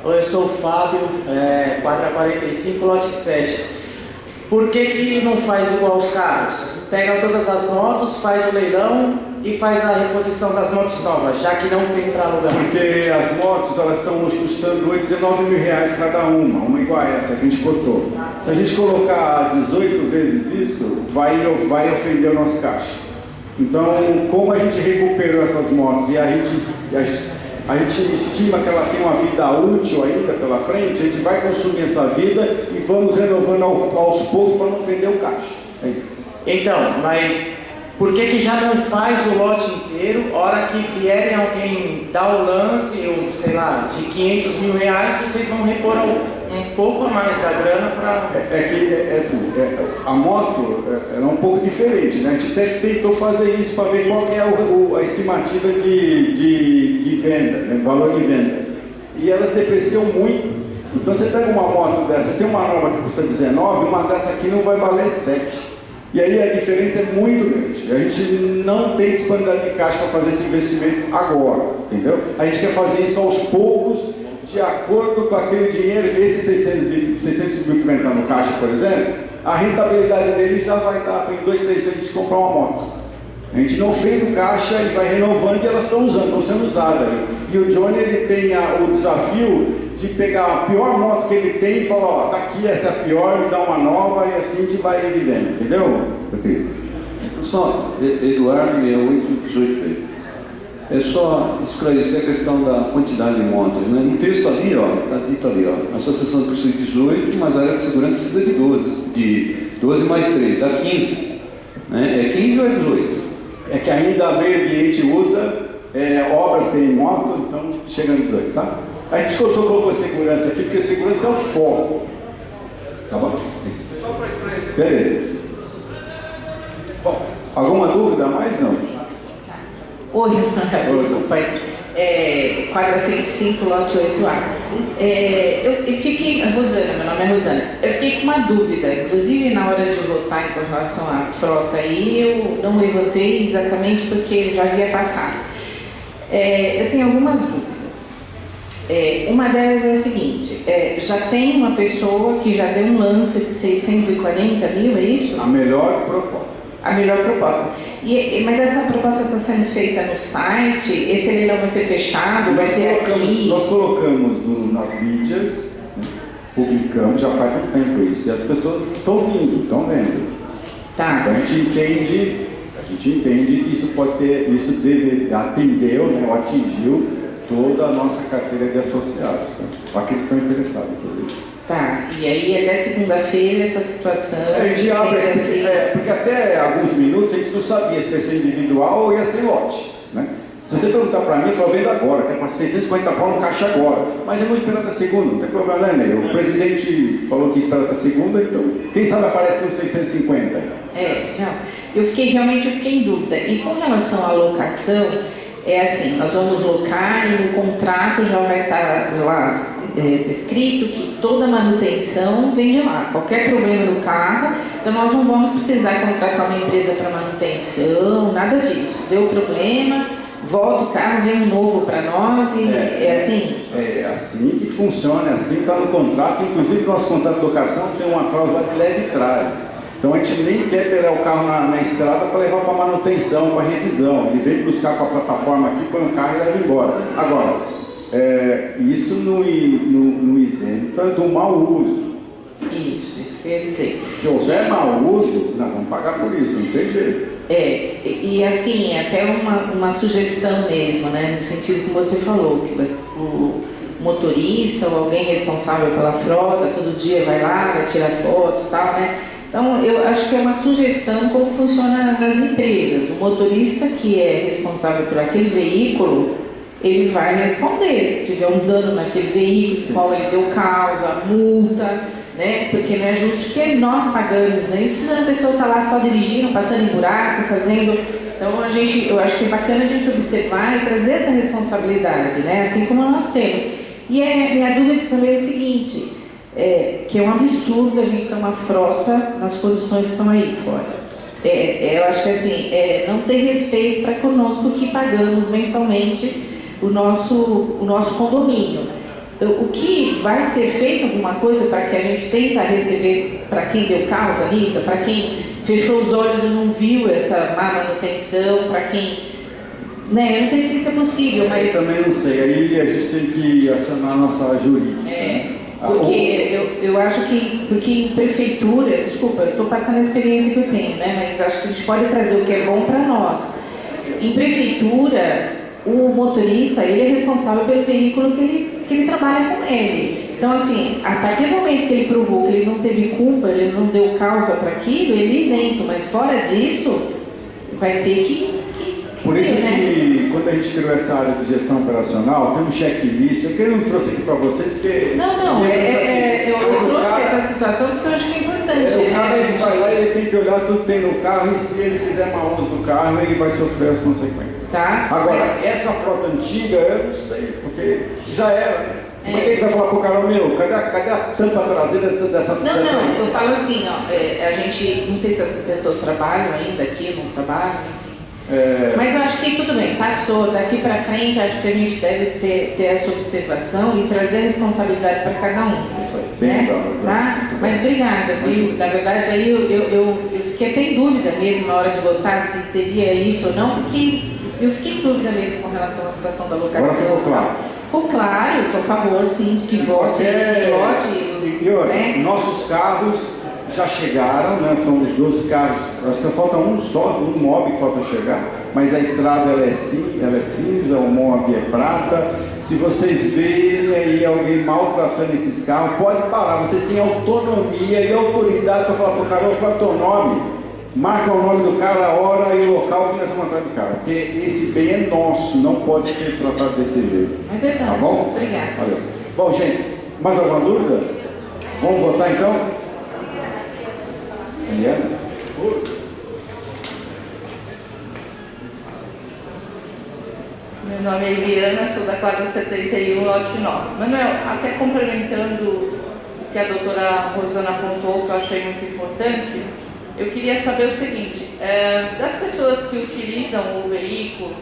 Oi, eu sou o Fábio, quadra 45, lote 7. Por que não faz igual os carros? Pega todas as motos, faz o leilão e faz a reposição das motos novas, já que não tem para alugar. Porque as motos, elas estão custando hoje 19 mil reais cada uma igual a essa que a gente botou. Se a gente colocar 18 vezes isso, vai ofender o nosso caixa. Então, como a gente recuperou essas motos e a gente estima que ela tem uma vida útil ainda pela frente, a gente vai consumir essa vida e vamos renovando aos poucos para não ofender o caixa. É isso. Então, mas por que já não faz o lote inteiro? Hora que vierem alguém dar o lance, ou sei lá, de 500 mil reais, vocês vão repor um pouco a mais da grana para... A moto é um pouco diferente, né? A gente até tentou fazer isso para ver qual que é a estimativa de venda, né? Valor de venda. E elas depreciam muito. Então você pega uma moto dessa, tem uma nova que custa 19, uma dessa aqui não vai valer 7. E aí a diferença é muito grande. A gente não tem disponibilidade de caixa para fazer esse investimento agora, entendeu? A gente quer fazer isso aos poucos, de acordo com aquele dinheiro, esses 600 mil que vai entrar no caixa, por exemplo, a rentabilidade dele já vai dar em 2, 3 vezes a gente comprar uma moto. A gente não fez o caixa e vai renovando e elas estão sendo usadas. E o Johnny, ele tem o desafio de pegar a pior moto que ele tem e falar, ó, tá aqui, essa é a pior, me dá uma nova e assim a gente vai vivendo, entendeu? Só, Eduardo 6818. É só esclarecer a questão da quantidade de motos, né? No texto ali, ó, está dito ali, ó, a associação possui 18, mas a área de segurança precisa de 12 mais 3, dá 15. Né? É 15 ou é 18? É que ainda meio ambiente usa obras sem moto, então chega no 18, tá? A gente só colocou segurança aqui, porque segurança é o foco. Tá bom? Isso. Só para esclarecer. Beleza. Bom, alguma dúvida a mais? Não? Oi, desculpa aí. Quadra 105, lote 8A. Eu fiquei, Rosana, meu nome é Rosana, eu fiquei com uma dúvida, inclusive na hora de votar com relação à frota aí, eu não levantei exatamente porque já havia passado. Eu tenho algumas dúvidas. Uma delas é a seguinte, já tem uma pessoa que já deu um lance de 640 mil, é isso? A melhor proposta. A melhor proposta. Mas essa proposta está sendo feita no site? Esse leilão vai ser fechado? Vai ser aqui? Nós colocamos nas mídias, né, publicamos, já faz um tempo isso, e as pessoas estão vindo, estão vendo. Tá. Então a gente entende que isso deve atendeu, né, ou atingiu toda a nossa carteira de associados, tá? Aqueles que estão interessados por isso. Tá, e aí até segunda-feira essa situação... A gente abre, porque até alguns minutos a gente não sabia se ia ser individual ou ia ser lote, né? Se você perguntar para mim, eu falo, vendo agora, quer para 650 pau no caixa agora, mas eu vou esperar até segunda, não tem problema, né? O presidente falou que espera até segunda, então quem sabe aparece uns 650. Não, eu fiquei em dúvida. E com relação à locação, é assim, nós vamos locar e no contrato já vai estar lá escrito que toda manutenção vem de lá. Qualquer problema no carro, então nós não vamos precisar contratar uma empresa para manutenção, nada disso. Deu problema, volta o carro, vem um novo para nós e é assim? É assim que funciona, é assim que está no contrato. Inclusive, nosso contrato de locação tem uma cláusula de leve trás. Então a gente nem quer ter o carro na estrada para levar para manutenção, para revisão. Ele vem buscar com a plataforma aqui, põe o carro e leva embora. Agora, isso não isenta do mau uso. Isso quer dizer. Se houver mau uso, nós vamos pagar por isso, não tem jeito. E assim, até uma sugestão mesmo, né? No sentido que você falou, que o motorista ou alguém responsável pela frota, todo dia vai lá, vai tirar foto e tal, né? Então, eu acho que é uma sugestão como funciona nas empresas. O motorista que é responsável por aquele veículo, ele vai responder. Se tiver um dano naquele veículo, qual ele deu causa, multa, né? Porque não é justo que nós pagamos, né? Isso se a pessoa está lá só dirigindo, passando em buraco, fazendo... Então, eu acho que é bacana a gente observar e trazer essa responsabilidade, né? Assim como nós temos. E minha dúvida também é o seguinte... que é um absurdo a gente ter uma frota nas condições que estão aí fora. Eu acho que assim, não tem respeito para conosco que pagamos mensalmente o nosso condomínio. o que vai ser feito alguma coisa para que a gente tenta receber, para quem deu causa nisso, para quem fechou os olhos e não viu essa má manutenção, para quem... Né? Eu não sei se isso é possível, mas... Eu também não sei, aí a gente tem que acionar a nossa jurídica. Porque eu acho que, porque em prefeitura, desculpa, eu estou passando a experiência que eu tenho, né? Mas acho que a gente pode trazer o que é bom para nós. Em prefeitura, o motorista, ele é responsável pelo veículo que ele trabalha com ele. Então, assim, a partir do momento que ele provou que ele não teve culpa, ele não deu causa para aquilo, ele é isento. Mas fora disso, vai ter que Por isso né? que, quando a gente criou essa área de gestão operacional, tem um checklist. Eu não trouxe aqui para vocês, porque... eu trouxe essa situação porque eu acho que é importante. O cara, ele vai lá e ele tem que olhar tudo que tem no carro, e se ele fizer mau uso do carro, ele vai sofrer as consequências. Tá? Agora, essa frota antiga, eu não sei, porque já era. Como é que a gente vai falar pro cara, meu, cadê a tampa traseira dessa... Não, eu falo assim, ó, a gente, não sei se essas pessoas trabalham ainda aqui, não trabalham, enfim. Mas eu acho que tudo bem, passou, daqui para frente acho que a gente deve ter essa observação e trazer a responsabilidade para cada um. Né? Tá? Mas obrigada, viu? Na verdade aí eu fiquei até em dúvida mesmo na hora de votar se seria isso ou não, porque eu fiquei em dúvida mesmo com relação à situação da locação. Agora ficou claro. Ficou claro, eu sou a favor sim de que vote, né? Nossos carros já chegaram, né? São os 12 carros, acho que falta um só, um mob que falta chegar, mas a estrada ela é cinza, o mob é prata. Se vocês verem aí alguém maltratando esses carros, pode parar, vocês têm autonomia e autoridade para falar para o cara, qual é o teu nome? Marca o nome do cara, a hora e o local que nós vamos atrás do cara, porque esse bem é nosso, não pode ser tratado desse jeito. É verdade. Tá bom? Obrigada. Valeu. Bom, gente, mais alguma dúvida? Vamos votar então? Eliana? Meu nome é Eliana, sou da quadra 71, lote 9. Manuel, até complementando o que a doutora Rosana apontou, que eu achei muito importante, eu queria saber o seguinte, das pessoas que utilizam o veículo,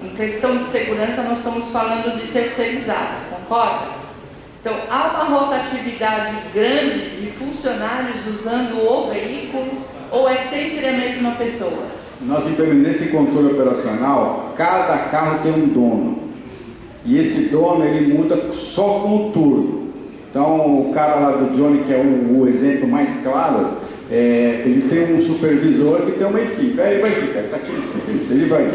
em questão de segurança, nós estamos falando de terceirizado, concorda? Então, há uma rotatividade grande de funcionários usando o veículo ou é sempre a mesma pessoa? Nós implementamos esse controle operacional, cada carro tem um dono. E esse dono, ele muda só com o turno. Então, o cara lá do Johnny, que é o exemplo mais claro, ele tem um supervisor que tem uma equipe. Aí ele vai ficar, está aqui, ele vai...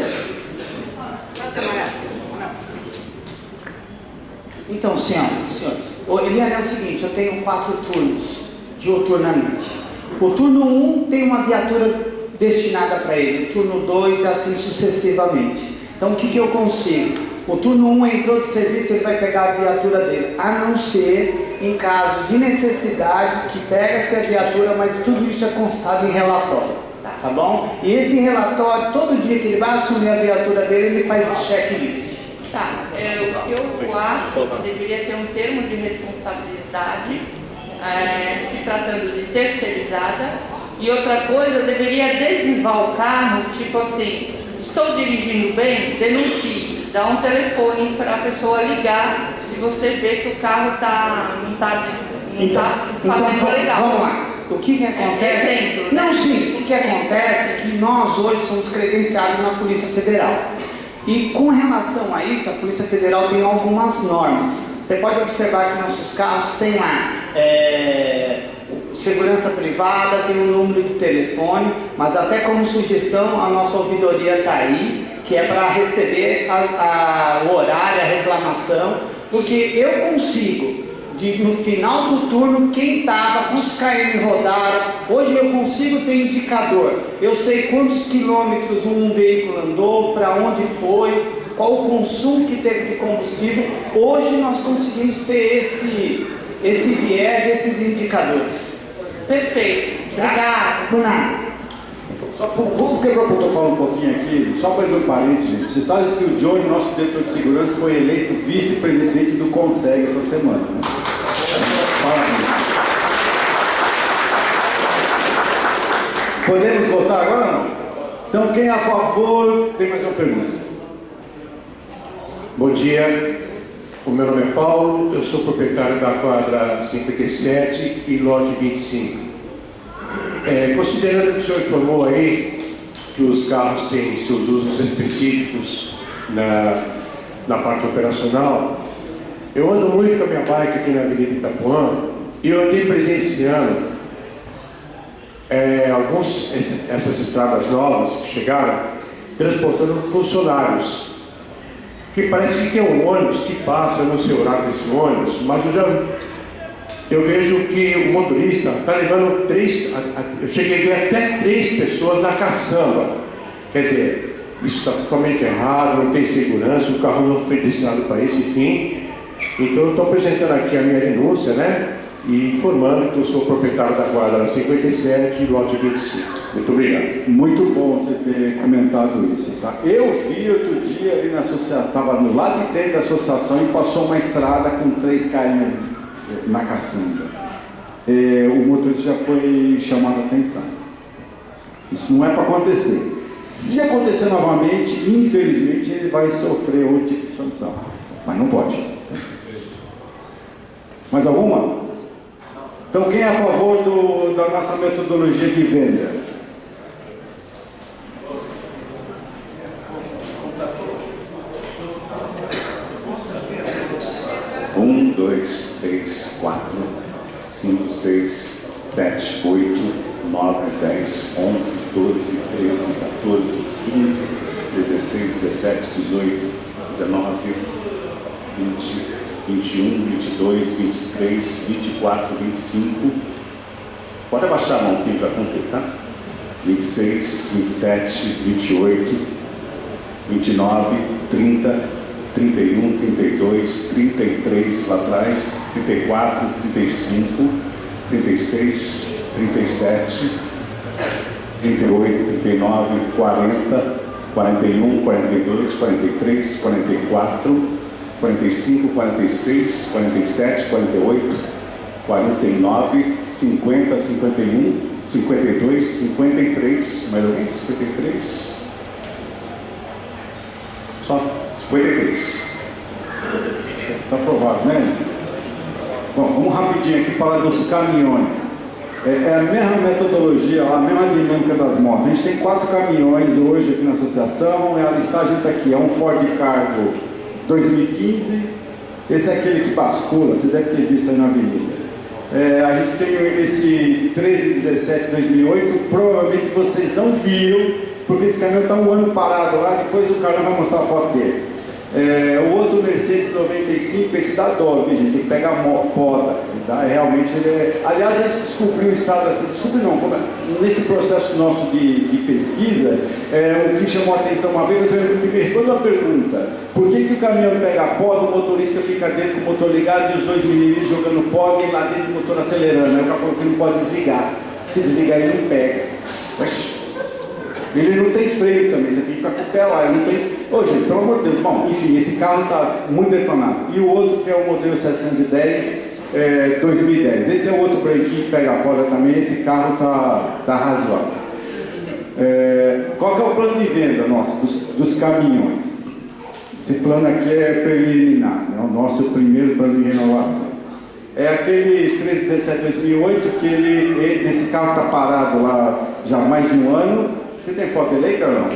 Então, senhores, Eliana, é o seguinte, eu tenho 4 turnos, diuturnamente. O turno 1 tem uma viatura destinada para ele, o turno 2 assim sucessivamente. Então, o que eu consigo? O turno 1 entrou de serviço, ele vai pegar a viatura dele, a não ser em caso de necessidade, que pega-se a viatura, mas tudo isso é constado em relatório, tá bom? E esse relatório, todo dia que ele vai assumir a viatura dele, ele faz esse checklist. Tá, o que eu acho que deveria ter um termo de responsabilidade, se tratando de terceirizada, e outra coisa, deveria adesivar o carro, tipo assim, estou dirigindo bem, denuncie, dá um telefone para a pessoa ligar, se você vê que o carro não está fazendo legal. Vamos lá. O que acontece? Exemplo, né? Não, sim. O que acontece é que nós hoje somos credenciados na Polícia Federal. E com relação a isso, a Polícia Federal tem algumas normas. Você pode observar que nossos carros têm lá segurança privada, tem um número de telefone, mas até como sugestão, a nossa ouvidoria está aí, que é para receber o horário, a reclamação, porque eu consigo, no final do turno, quem estava, quantos km rodaram, hoje eu consigo ter indicador, eu sei quantos quilômetros um veículo andou, para onde foi, qual o consumo que teve de combustível. Hoje nós conseguimos ter esse viés, esses indicadores. Perfeito, obrigada. Por nada. Vamos quebrar o protocolo um pouquinho aqui, só para fazer um parênteses, gente. Você sabe que o Johnny, nosso diretor de segurança, foi eleito vice-presidente do CONSEG essa semana, né? Parabéns. Podemos votar agora ou não? Então, quem é a favor, tem mais uma pergunta. Bom dia. O meu nome é Paulo, eu sou proprietário da quadra 57 e lote 25. Considerando que o senhor informou aí que os carros têm seus usos específicos na parte operacional, eu ando muito com a minha bike aqui na Avenida Itapuã e eu andei presenciando essas estradas novas que chegaram, transportando funcionários. Que parece que é um ônibus que passa, eu não sei o horário desse ônibus, mas eu vejo que o motorista está levando eu cheguei a ver até 3 pessoas na caçamba. Quer dizer, isso está totalmente errado, não tem segurança, o carro não foi destinado para esse fim. Então eu estou apresentando aqui a minha denúncia, né? E informando que eu sou proprietário da quadra 57 lote 25. Muito obrigado. Muito bom você ter comentado isso, tá? Eu vi outro dia ali na associação, estava no lado de dentro da associação e passou uma estrada com 3 carinhas na caçamba. O motorista já foi chamado a atenção. Isso não é para acontecer. Se acontecer novamente, infelizmente ele vai sofrer outro tipo de sanção. Mas não pode. Mais alguma? Então, quem é a favor da nossa metodologia de venda? Um, 2, 3, 4, 5, 6, 7, 8, 9, 10, 11, 12, 13, 14, 15, 16, 17, 18, 19, 20, 21, 22, 23, 24, 25. Pode abaixar a mão aqui para cumprir, tá? 26, 27, 28, 29, 30, 31, 32, 33 lá atrás, 34, 35, 36, 37, 38, 39, 40, 41, 42, 43, 44, 45, 46, 47, 48, 49, 50, 51, 52, 53, mais alguém? 53? Só 53. Está aprovado, né? Bom, vamos rapidinho aqui falar dos caminhões. É a mesma metodologia, a mesma dinâmica das motos. A gente tem 4 caminhões hoje aqui na associação, a listagem está aqui, é um Ford Cargo 2015, esse é aquele que bascula, vocês devem ter visto aí na avenida. A gente tem esse 1317 2008, provavelmente vocês não viram, porque esse caminhão está um ano parado lá, depois o cara vai mostrar a foto dele. O outro Mercedes 95, esse dá dó, gente, tem que pegar poda, tá? Realmente ele é... Aliás, a gente descobriu o estado assim, nesse processo nosso de pesquisa, o que chamou a atenção uma vez, me responde uma pergunta: por que o caminhão pega a poda, o motorista fica dentro com o motor ligado e os 2 meninos jogando poda e lá dentro o motor acelerando? Aí o cara falou que não pode desligar, se desligar ele não pega. Ele não tem freio também, você tem que ficar com o pé lá, ele não tem... Ô gente, pelo amor de Deus, bom, enfim, esse carro está muito detonado. E o outro que é o modelo 710, 2010. Esse é o outro branquinho que pega a foda também, esse carro está razoável. Qual que é o plano de venda nosso, dos caminhões? Esse plano aqui é preliminar, é o nosso primeiro plano de renovação. É aquele 1317-2008 que esse carro está parado lá já há mais de um ano. Você tem foto dele aí, Carlão?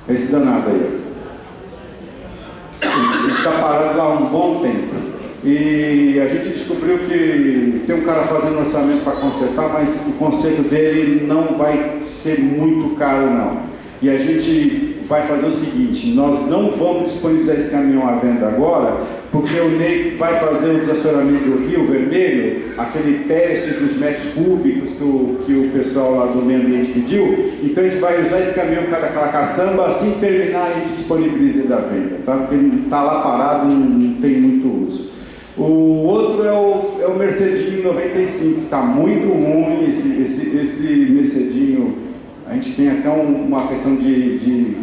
Esse danado aí. Ele está parado lá há um bom tempo. E a gente descobriu que tem um cara fazendo orçamento para consertar, mas o conserto dele não vai ser muito caro, não. E a gente vai fazer o seguinte: nós não vamos disponibilizar esse caminhão à venda agora, porque o Ney vai fazer o desacionamento do Rio Vermelho, aquele teste dos metros cúbicos que o pessoal lá do meio ambiente pediu. Então a gente vai usar esse caminhão para aquela caçamba, assim terminar a gente disponibiliza ele à venda, tá? Porque ele está lá parado, não tem muito uso. O outro é o Mercedinho 95, que está muito ruim, esse Mercedinho. A gente tem até uma questão de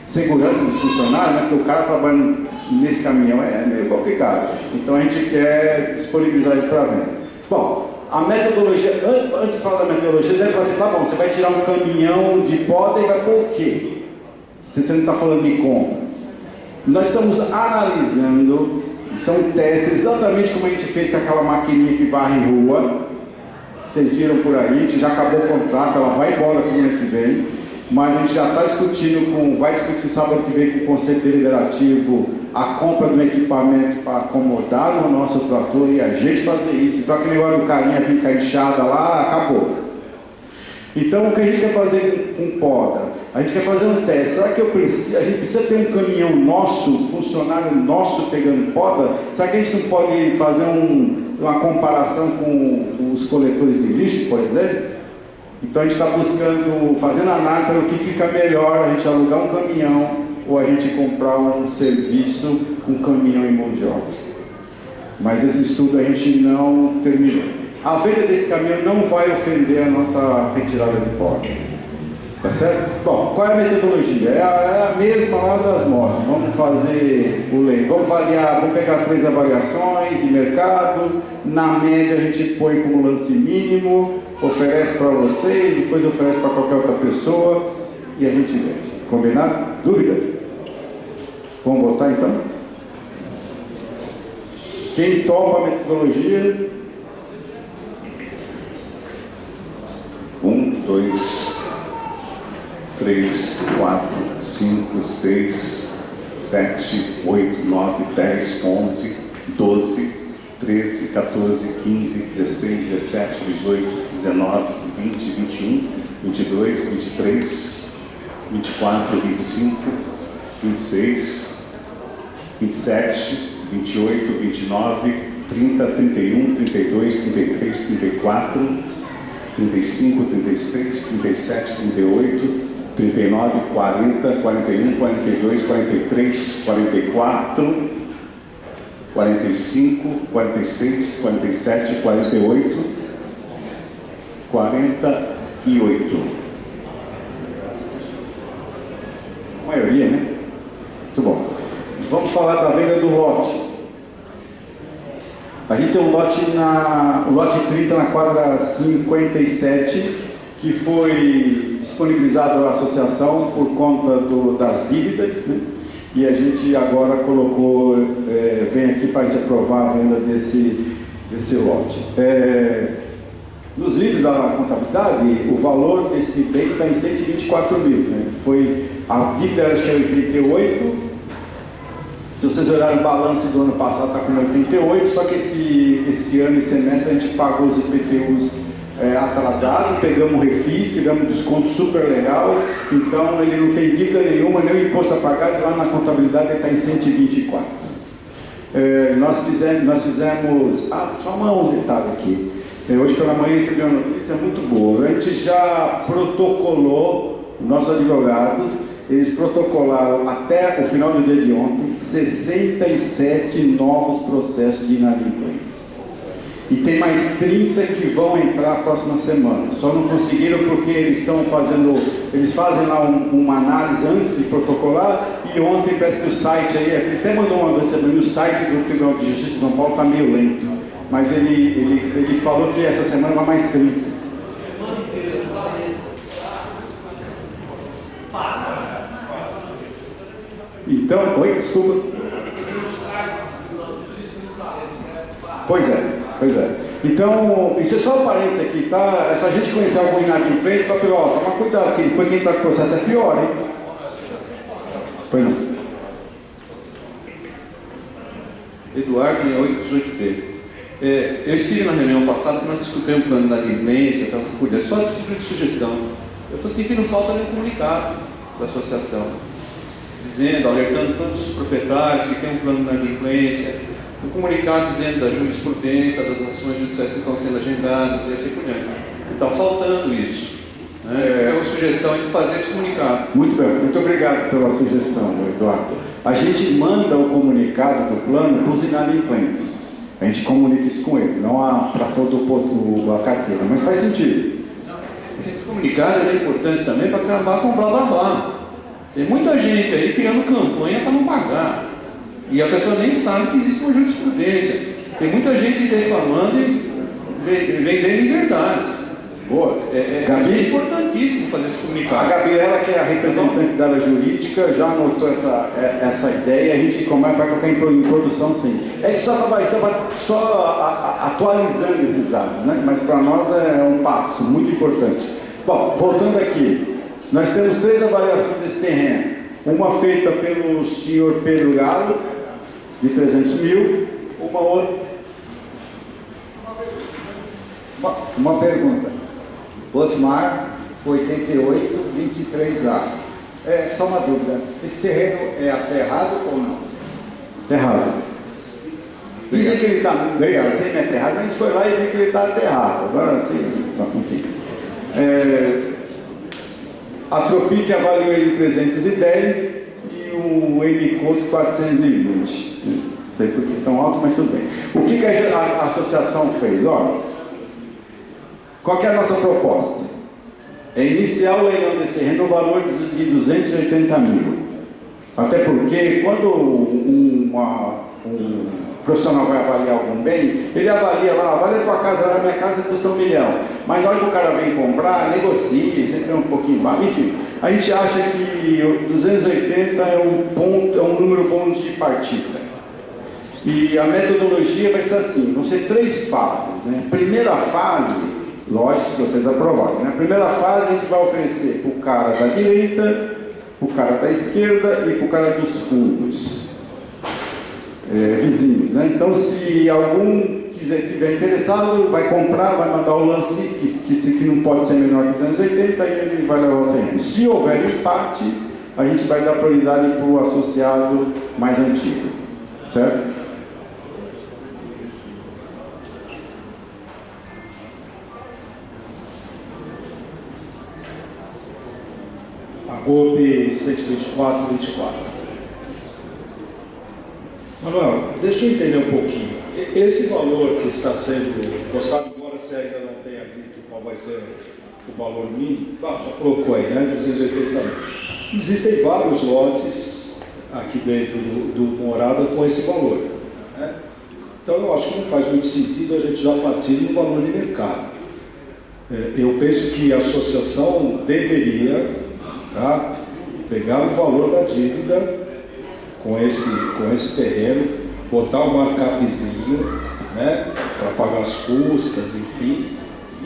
segurança dos funcionários, né? Porque o cara trabalhando nesse caminhão é meio complicado. Então a gente quer disponibilizar ele para venda. Bom, A metodologia, antes de falar da metodologia, você deve falar assim, tá bom, você vai tirar um caminhão de poda e vai pôr o quê? Se você não está falando de como. Nós estamos analisando, são testes, exatamente como a gente fez com aquela maquininha que varre rua. Vocês viram por aí, a gente já acabou o contrato, ela vai embora semana que vem, mas a gente já está discutindo vai discutir sábado que vem com o Conselho Deliberativo a compra do equipamento para acomodar no nosso trator e a gente fazer isso. Então aquele negócio do carinha fica inchada lá, acabou. Então o que a gente quer fazer com poda? A gente quer fazer um teste. Será que a gente precisa ter um caminhão nosso, funcionário nosso pegando poda? Será que a gente não pode fazer uma comparação com os coletores de lixo, por exemplo? Então a gente está buscando, fazendo análise para o que fica melhor, a gente alugar um caminhão ou a gente comprar um serviço com caminhão em mão de obra. Mas esse estudo a gente não terminou. A venda desse caminhão não vai ofender a nossa retirada de poda. Tá certo? Bom, qual é a metodologia? É a mesma lá das motos. Vamos fazer o leilão. Vamos pegar 3 avaliações de mercado. Na média a gente põe como lance mínimo, oferece para vocês, depois oferece para qualquer outra pessoa e a gente vende. Combinado? Dúvida? Vamos votar então? Quem topa a metodologia? 1, 2, 3, 4, 5, 6, 7, 8, 9, 10, 11, 12, 13, 14, 15, 16, 17, 18, 19, 20, 21, 22, 23, 24, 25, 26, 27, 28, 29, 30, 31, 32, 33, 34, 35, 36, 37, 38, 39, 40, 41, 42, 43, 44, 45, 46, 47, 48, 48. A maioria, né? Muito bom. Vamos falar da venda do lote. A gente tem um lote o lote 30 na quadra 57, que foi disponibilizado à associação por conta das dívidas, né? E a gente agora colocou, vem aqui para a gente aprovar a venda desse lote. Nos livros da contabilidade, o valor desse bem está em 124 mil, né? A dívida era 88. Se vocês olharem o balanço do ano passado, está com 88, só que esse ano e semestre a gente pagou os IPTUs atrasados, pegamos o refis, tivemos um desconto super legal, então ele não tem dívida nenhuma, nem o imposto a pagar, e lá na contabilidade ele está em 124. Nós fizemos, só um detalhe aqui, hoje pela manhã recebi uma notícia muito boa, a gente já protocolou, nossos advogados, eles protocolaram até o final do dia de ontem 67 novos processos de inadimplência. E tem mais 30 que vão entrar a próxima semana. Só não conseguiram porque eles fazem lá uma análise antes de protocolar, e ontem parece que o site aí, ele até mandou uma notícia para mim, o site do Tribunal de Justiça de São Paulo está meio lento. Mas ele falou que essa semana vai mais 30. Então, oi, desculpa. Pois é. Então, isso é só um parênteses aqui, tá? Se a gente conhecer algum inadimplente, fala, toma cuidado, porque depois quem está com o processo é pior, hein? Pois não. Eduardo, 6818B. Eu estive na reunião passada que nós discutimos o plano de inadimplência, aquelas coisas, só de sugestão. Eu estou sentindo falta de um comunicado da associação, dizendo, alertando todos os proprietários que tem um plano de inadimplência, um comunicado dizendo da jurisprudência, das ações judiciais que estão sendo agendadas e assim por diante. Está faltando isso. É uma sugestão de fazer esse comunicado. Muito bem, muito obrigado pela sugestão, Eduardo. A gente manda o comunicado do plano para os inadimplentes. A gente comunica isso com ele, não para toda a carteira, mas faz sentido. Esse comunicado é importante também para acabar com o blá blá blá. Tem muita gente aí criando campanha para não pagar. E a pessoa nem sabe que existe uma jurisprudência. Tem muita gente defamando vendendo inverdades. Boa. É importantíssimo fazer esse comunicado. A Gabriela, que é a representante da área jurídica, já anotou essa ideia, a gente vai colocar em produção, sim. É que só atualizando esses dados, né? Mas para nós é um passo muito importante. Bom, voltando aqui, nós temos 3 avaliações desse terreno. Uma feita pelo senhor Pedro Galo, de 300 mil, uma outra. Uma pergunta. Osmar, 88, 23A. Só uma dúvida. Esse terreno é aterrado ou não? Aterrado. Dizem que ele está semi-aterrado, a gente foi lá e viu que ele está aterrado. Agora sim, enfim. A Tropic avaliou ele em 310 e o Emicos 420. Não sei por que tão alto, mas tudo bem. O que a associação fez? Olha, qual que é a nossa proposta? É iniciar o leilão desse terreno no valor de 280 mil. Até porque quando um profissional vai avaliar algum bem, ele avalia lá, avalia a tua casa, a minha casa custa 1 milhão. Mas na hora que o cara vem comprar, negocia, sempre é um pouquinho mais. Enfim, a gente acha que 280 é um número bom de partida. E a metodologia vai ser assim, vão ser 3 fases, né? Primeira fase, lógico, se vocês aprovarem, né? Primeira fase a gente vai oferecer para o cara da direita, para o cara da esquerda e para o cara dos fundos. Vizinhos, né? Então, se algum estiver interessado, vai comprar, vai mandar o lance que não pode ser menor que 280 e ele vai levar o terreno. Se houver empate, a gente vai dar prioridade para o associado mais antigo, certo? A GOP 124. Manuel, deixa eu entender um pouquinho. Esse valor que está sendo postado, embora você ainda não tenha dito qual vai ser o valor mínimo, já colocou aí, né? 280 mil. Existem vários lotes aqui dentro do Morada com esse valor, né? Então eu acho que não faz muito sentido a gente já partir no valor de mercado. Eu penso que a associação deveria, tá, pegar o valor da dívida com esse terreno, botar um markupzinho, né, para pagar as custas, enfim,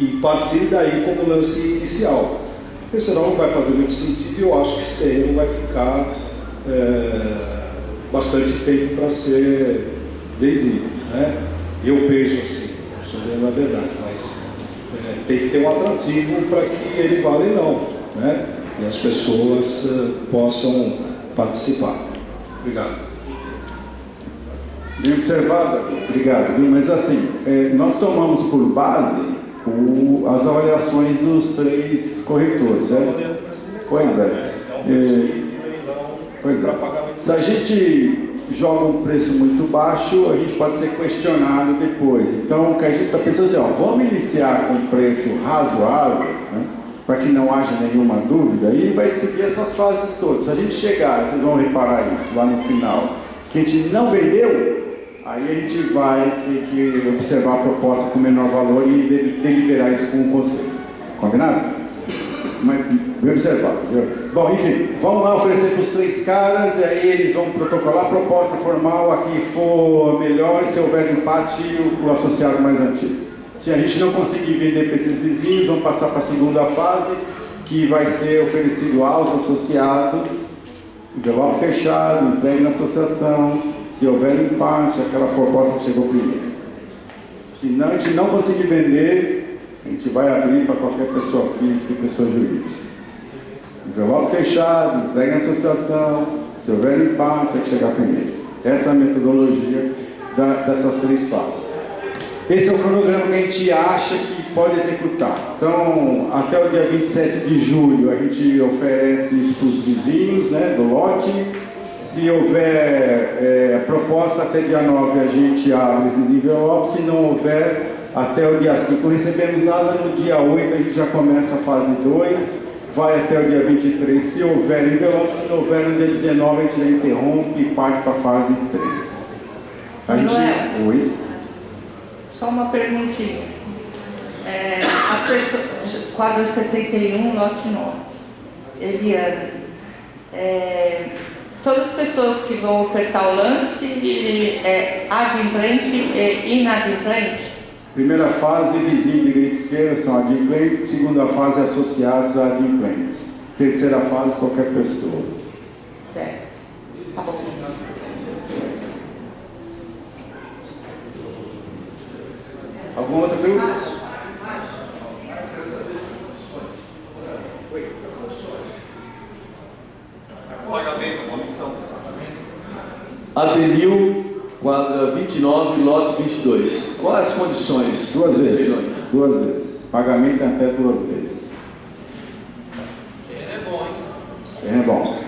e partir daí como lance inicial. Porque senão não vai fazer muito sentido e eu acho que esse terreno vai ficar bastante tempo para ser vendido, né? Eu penso assim, não sou dono da verdade, mas tem que ter um atrativo para que ele vale não, né? E as pessoas possam participar. Obrigado. Bem observado, obrigado. Mas assim, nós tomamos por base as avaliações dos 3 corretores, né? Pois é. Se a gente joga um preço muito baixo, a gente pode ser questionado depois. Então, o que a gente está pensando assim, vamos iniciar com um preço razoável, né? Para que não haja nenhuma dúvida, e vai seguir essas fases todas. Se a gente chegar, vocês vão reparar isso lá no final, que a gente não vendeu, aí a gente vai ter que observar a proposta com menor valor e deliberar isso com o conselho. Combinado? Mas bem observado. Bom, enfim, vamos lá oferecer para os 3 caras, e aí eles vão protocolar a proposta formal, a que for melhor, e se houver empate, o associado mais antigo. Se a gente não conseguir vender para esses vizinhos, vamos passar para a segunda fase, que vai ser oferecido aos associados, envelope fechado, entregue na associação. Se houver empate, aquela proposta que chegou primeiro. Se não, a gente não conseguir vender, a gente vai abrir para qualquer pessoa física e pessoa jurídica. Envelope fechado, entregue na associação. Se houver empate, tem que chegar primeiro. Essa é a metodologia dessas 3 fases. Esse é o cronograma que a gente acha que pode executar. Então, até o dia 27 de julho, a gente oferece isso para os vizinhos, né, do lote. Se houver proposta, até dia 9 a gente abre esses envelopes. Se não houver, até o dia 5 não recebemos nada. No dia 8 a gente já começa a fase 2, vai até o dia 23. Se houver envelope, se não houver, no dia 19 a gente já interrompe e parte para a fase 3. A gente... Oi? Só uma perguntinha. Quadra 71, lote 9. Eliana. Todas as pessoas que vão ofertar o lance, adimplente e inadimplente? Primeira fase, vizinho de direita e esquerda são adimplentes. Segunda fase, associados a adimplentes. Terceira fase, qualquer pessoa. Certo. Tá bom. Alguma outra pergunta? Adenil, quadra 29, lote 22. Quais as condições? Duas vezes. Duas vezes. Pagamento até 2 vezes. É bom, hein? É bom.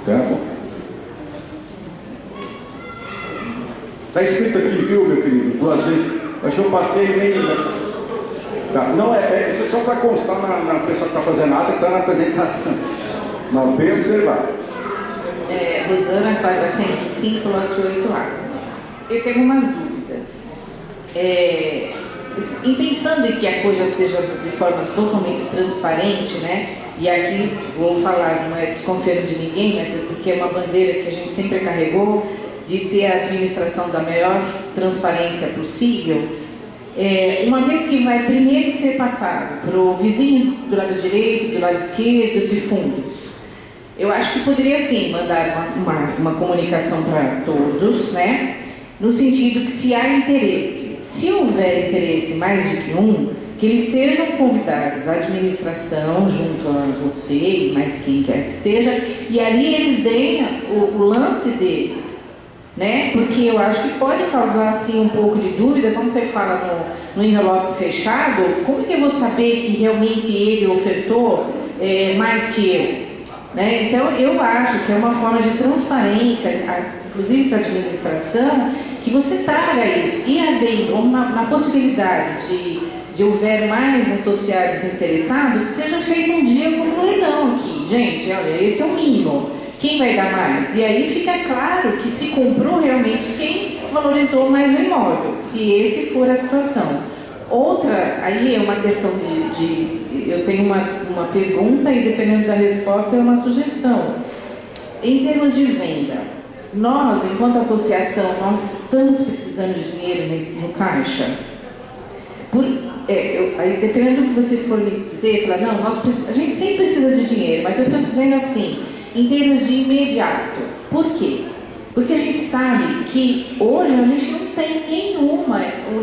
É bom. Está escrito aqui, viu, meu querido? 2 vezes. Acho que eu passei nem. Tá. Não, é só para constar na pessoa que está fazendo nada, que está na apresentação. Mas bem observado. Rosana, quadra 105, lote 8A. Eu tenho algumas dúvidas. Em pensando em que a coisa seja de forma totalmente transparente, né? E aqui vou falar, não é desconfiando de ninguém, mas é porque é uma bandeira que a gente sempre carregou, de ter a administração da melhor transparência possível. Uma vez que vai primeiro ser passado para o vizinho do lado direito, do lado esquerdo, de fundos, eu acho que poderia sim mandar uma comunicação para todos, né? No sentido que se há interesse, se houver interesse mais de que um, que eles sejam convidados à administração junto a você e mais quem quer que seja, e ali eles deem o lance deles, né? Porque eu acho que pode causar assim um pouco de dúvida, quando você fala no envelope fechado, como que eu vou saber que realmente ele ofertou mais que eu? Né? Então, eu acho que é uma forma de transparência, inclusive para a administração, que você traga isso. E havendo na possibilidade de houver mais associados interessados, que seja feito um dia como um leilão aqui. Gente, olha, esse é o mínimo. Quem vai dar mais? E aí fica claro que se comprou realmente quem valorizou mais o imóvel, se esse for a situação. Outra, aí é uma questão eu tenho uma pergunta e dependendo da resposta é uma sugestão. Em termos de venda, nós, enquanto associação, nós estamos precisando de dinheiro no caixa? Aí dependendo do que você for me dizer, falar, não, a gente sempre precisa de dinheiro, mas eu estou dizendo assim, em termos de imediato. Por quê? Porque a gente sabe que hoje a gente não tem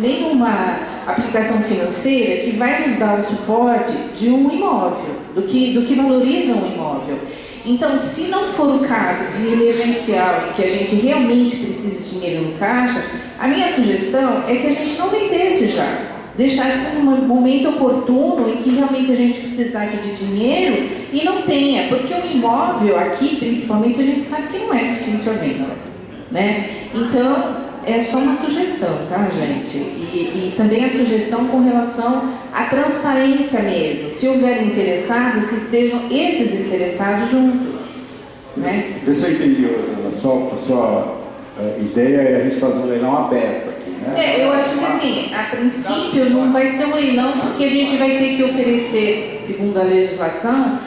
nenhuma aplicação financeira que vai nos dar o suporte de um imóvel, do que valoriza um imóvel. Então, se não for o caso de emergencial, que a gente realmente precisa de dinheiro no caixa, a minha sugestão é que a gente não vendesse já. Deixar isso para um momento oportuno em que realmente a gente precisasse de dinheiro e não tenha, porque o imóvel aqui, principalmente, a gente sabe que não é difícil a venda, né? Então, é só uma sugestão, tá, gente? E também a sugestão com relação à transparência mesmo. Se houver interessados, que sejam esses interessados juntos, né? Vê se eu entendi, Rosana. A sua ideia é a gente fazer um leilão aberto aqui, né? Eu acho que assim, a princípio não vai ser um leilão, porque a gente vai ter que oferecer, segundo a legislação,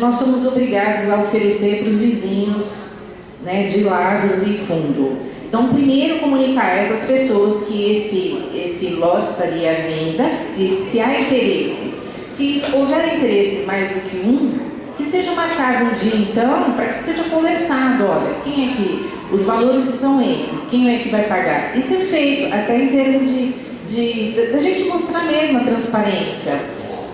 nós somos obrigados a oferecer para os vizinhos, né, de lados e fundo. Então, primeiro comunicar a essas pessoas que esse lote estaria à venda, se há interesse. Se houver interesse mais do que um, que seja marcado um dia então, para que seja conversado, olha, quem é que, os valores são esses, quem é que vai pagar? Isso é feito, até em termos da gente mostrar mesmo a transparência.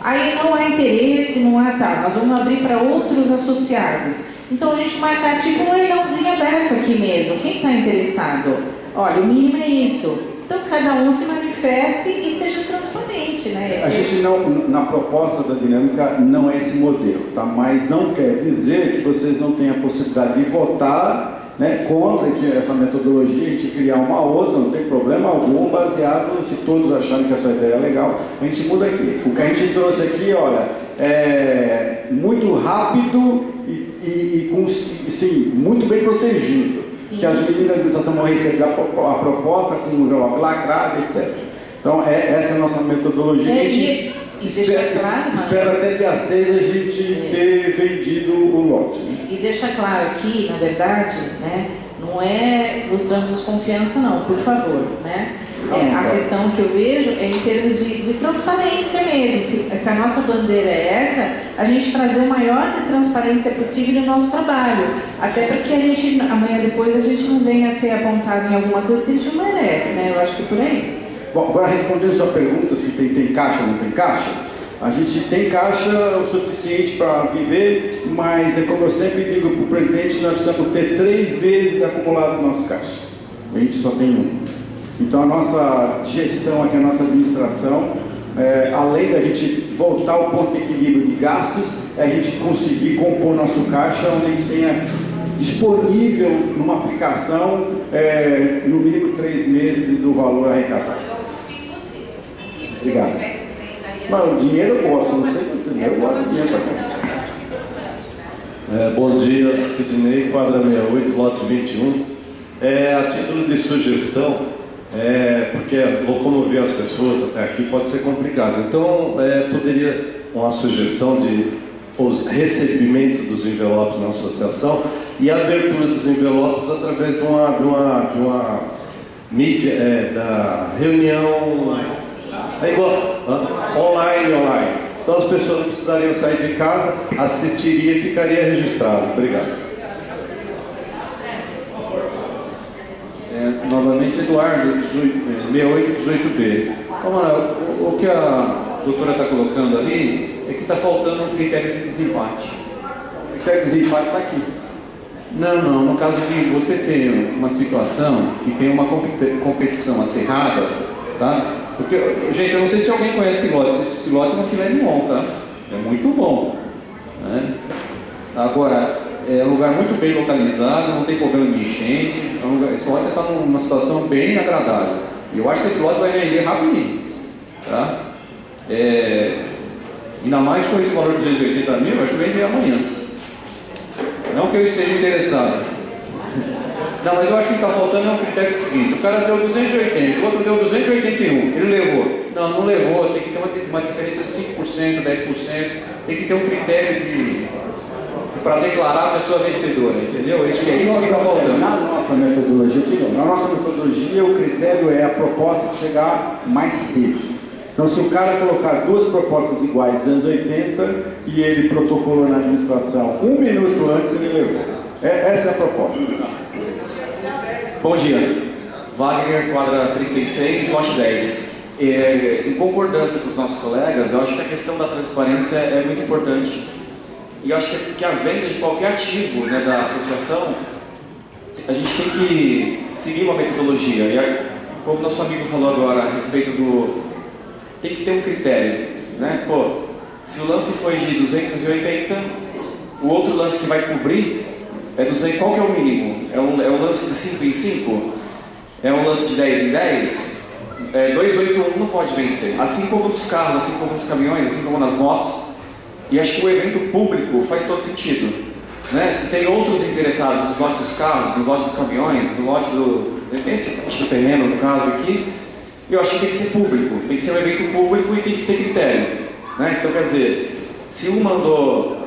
Aí não há interesse, não há, nós vamos abrir para outros associados. Então a gente marcar tipo um leilãozinho aberto aqui mesmo, quem está interessado? Olha, o mínimo é isso. Então cada um se manifeste e seja transparente, né? A gente não, na proposta da dinâmica, não é esse modelo, tá? Mas não quer dizer que vocês não tenham a possibilidade de votar, né, contra essa metodologia, a gente criar uma outra, não tem problema algum, baseado, se todos acharem que essa ideia é legal, a gente muda aqui. O que a gente trouxe aqui, olha, é muito rápido e sim, muito bem protegido. Sim. Que as meninas da administração vão receber a proposta com o envelope lacrado, etc. Então, essa é a nossa metodologia. A gente espera até dia 6 a gente ter vendido o lote. Né? E deixa claro aqui, na verdade, né, não é mostrando desconfiança não, por favor, né? A questão que eu vejo é em termos de transparência mesmo. Se a nossa bandeira é essa, a gente trazer o maior de transparência possível no nosso trabalho. Até para que a gente, amanhã depois, a gente não venha a ser apontado em alguma coisa que a gente não merece, né? Eu acho que é por aí. Bom, agora respondendo a sua pergunta, se tem caixa ou não tem caixa, a gente tem caixa o suficiente para viver, mas é como eu sempre digo para o presidente, nós precisamos ter 3 vezes acumulado o nosso caixa. A gente só tem 1. Então a nossa gestão aqui, a nossa administração, além da gente voltar ao ponto de equilíbrio de gastos, é a gente conseguir compor nosso caixa onde a gente tenha disponível numa aplicação no mínimo 3 meses do valor arrecadado. Obrigado. Mas o dinheiro eu gosto, não sei você, eu gosto de dinheiro também. Bom dia, Sidney, quadra 68, lote 21. A título de sugestão, porque locomover as pessoas até aqui pode ser complicado. Então, poderia uma sugestão de os recebimentos dos envelopes na associação e a abertura dos envelopes através de uma mídia, da reunião online. Então as pessoas não precisariam sair de casa, assistiria e ficaria registrado. Obrigado. Novamente, Eduardo, 6818B. O que a doutora está colocando ali é que está faltando um critério de desempate. O critério de desempate está aqui. Não, no caso de você ter uma situação que tem uma competição acirrada, tá? Porque, gente, eu não sei se alguém conhece esse lote. Esse lote é um filé mignon, tá? É muito bom, né? Agora, é um lugar muito bem localizado, não tem problema de enchente. Esse lote está numa situação bem agradável. E eu acho que esse lote vai vender rapidinho, tá? Ainda mais com esse valor de 280 mil, eu acho que vende amanhã. Não que eu esteja interessado. Não, mas eu acho que está faltando um critério seguinte: o cara deu 280, o outro deu 281, ele levou. Não levou, tem que ter uma diferença de 5%, 10%, tem que ter um critério para declarar a pessoa vencedora, entendeu? Isso que está faltando. Na nossa metodologia, na nossa metodologia, o critério é a proposta de chegar mais cedo. Então, se o cara colocar 2 propostas iguais, 280, e ele protocolou na administração 1 minuto antes, ele levou. Essa é a proposta. Bom dia. Wagner, quadra 36, lote 10. Em concordância com os nossos colegas, eu acho que a questão da transparência é muito importante. E eu acho que a venda de qualquer ativo, né, da associação, a gente tem que seguir uma metodologia. E como nosso amigo falou agora a respeito do... Tem que ter um critério, né? Pô, se o lance foi de 280, o outro lance que vai cobrir é 200. Qual que é o mínimo? É um lance de 5 em 5? É um lance de 10 em 10? 281 não pode vencer. Assim como nos carros, assim como nos caminhões, assim como nas motos. E acho que o evento público faz todo sentido, né? Se tem outros interessados nos lotes dos carros, nos lotes dos caminhões, no lote do terreno, no caso aqui, eu acho que tem que ser público, tem que ser um evento público e tem que ter critério, né? Então, quer dizer, se um mandou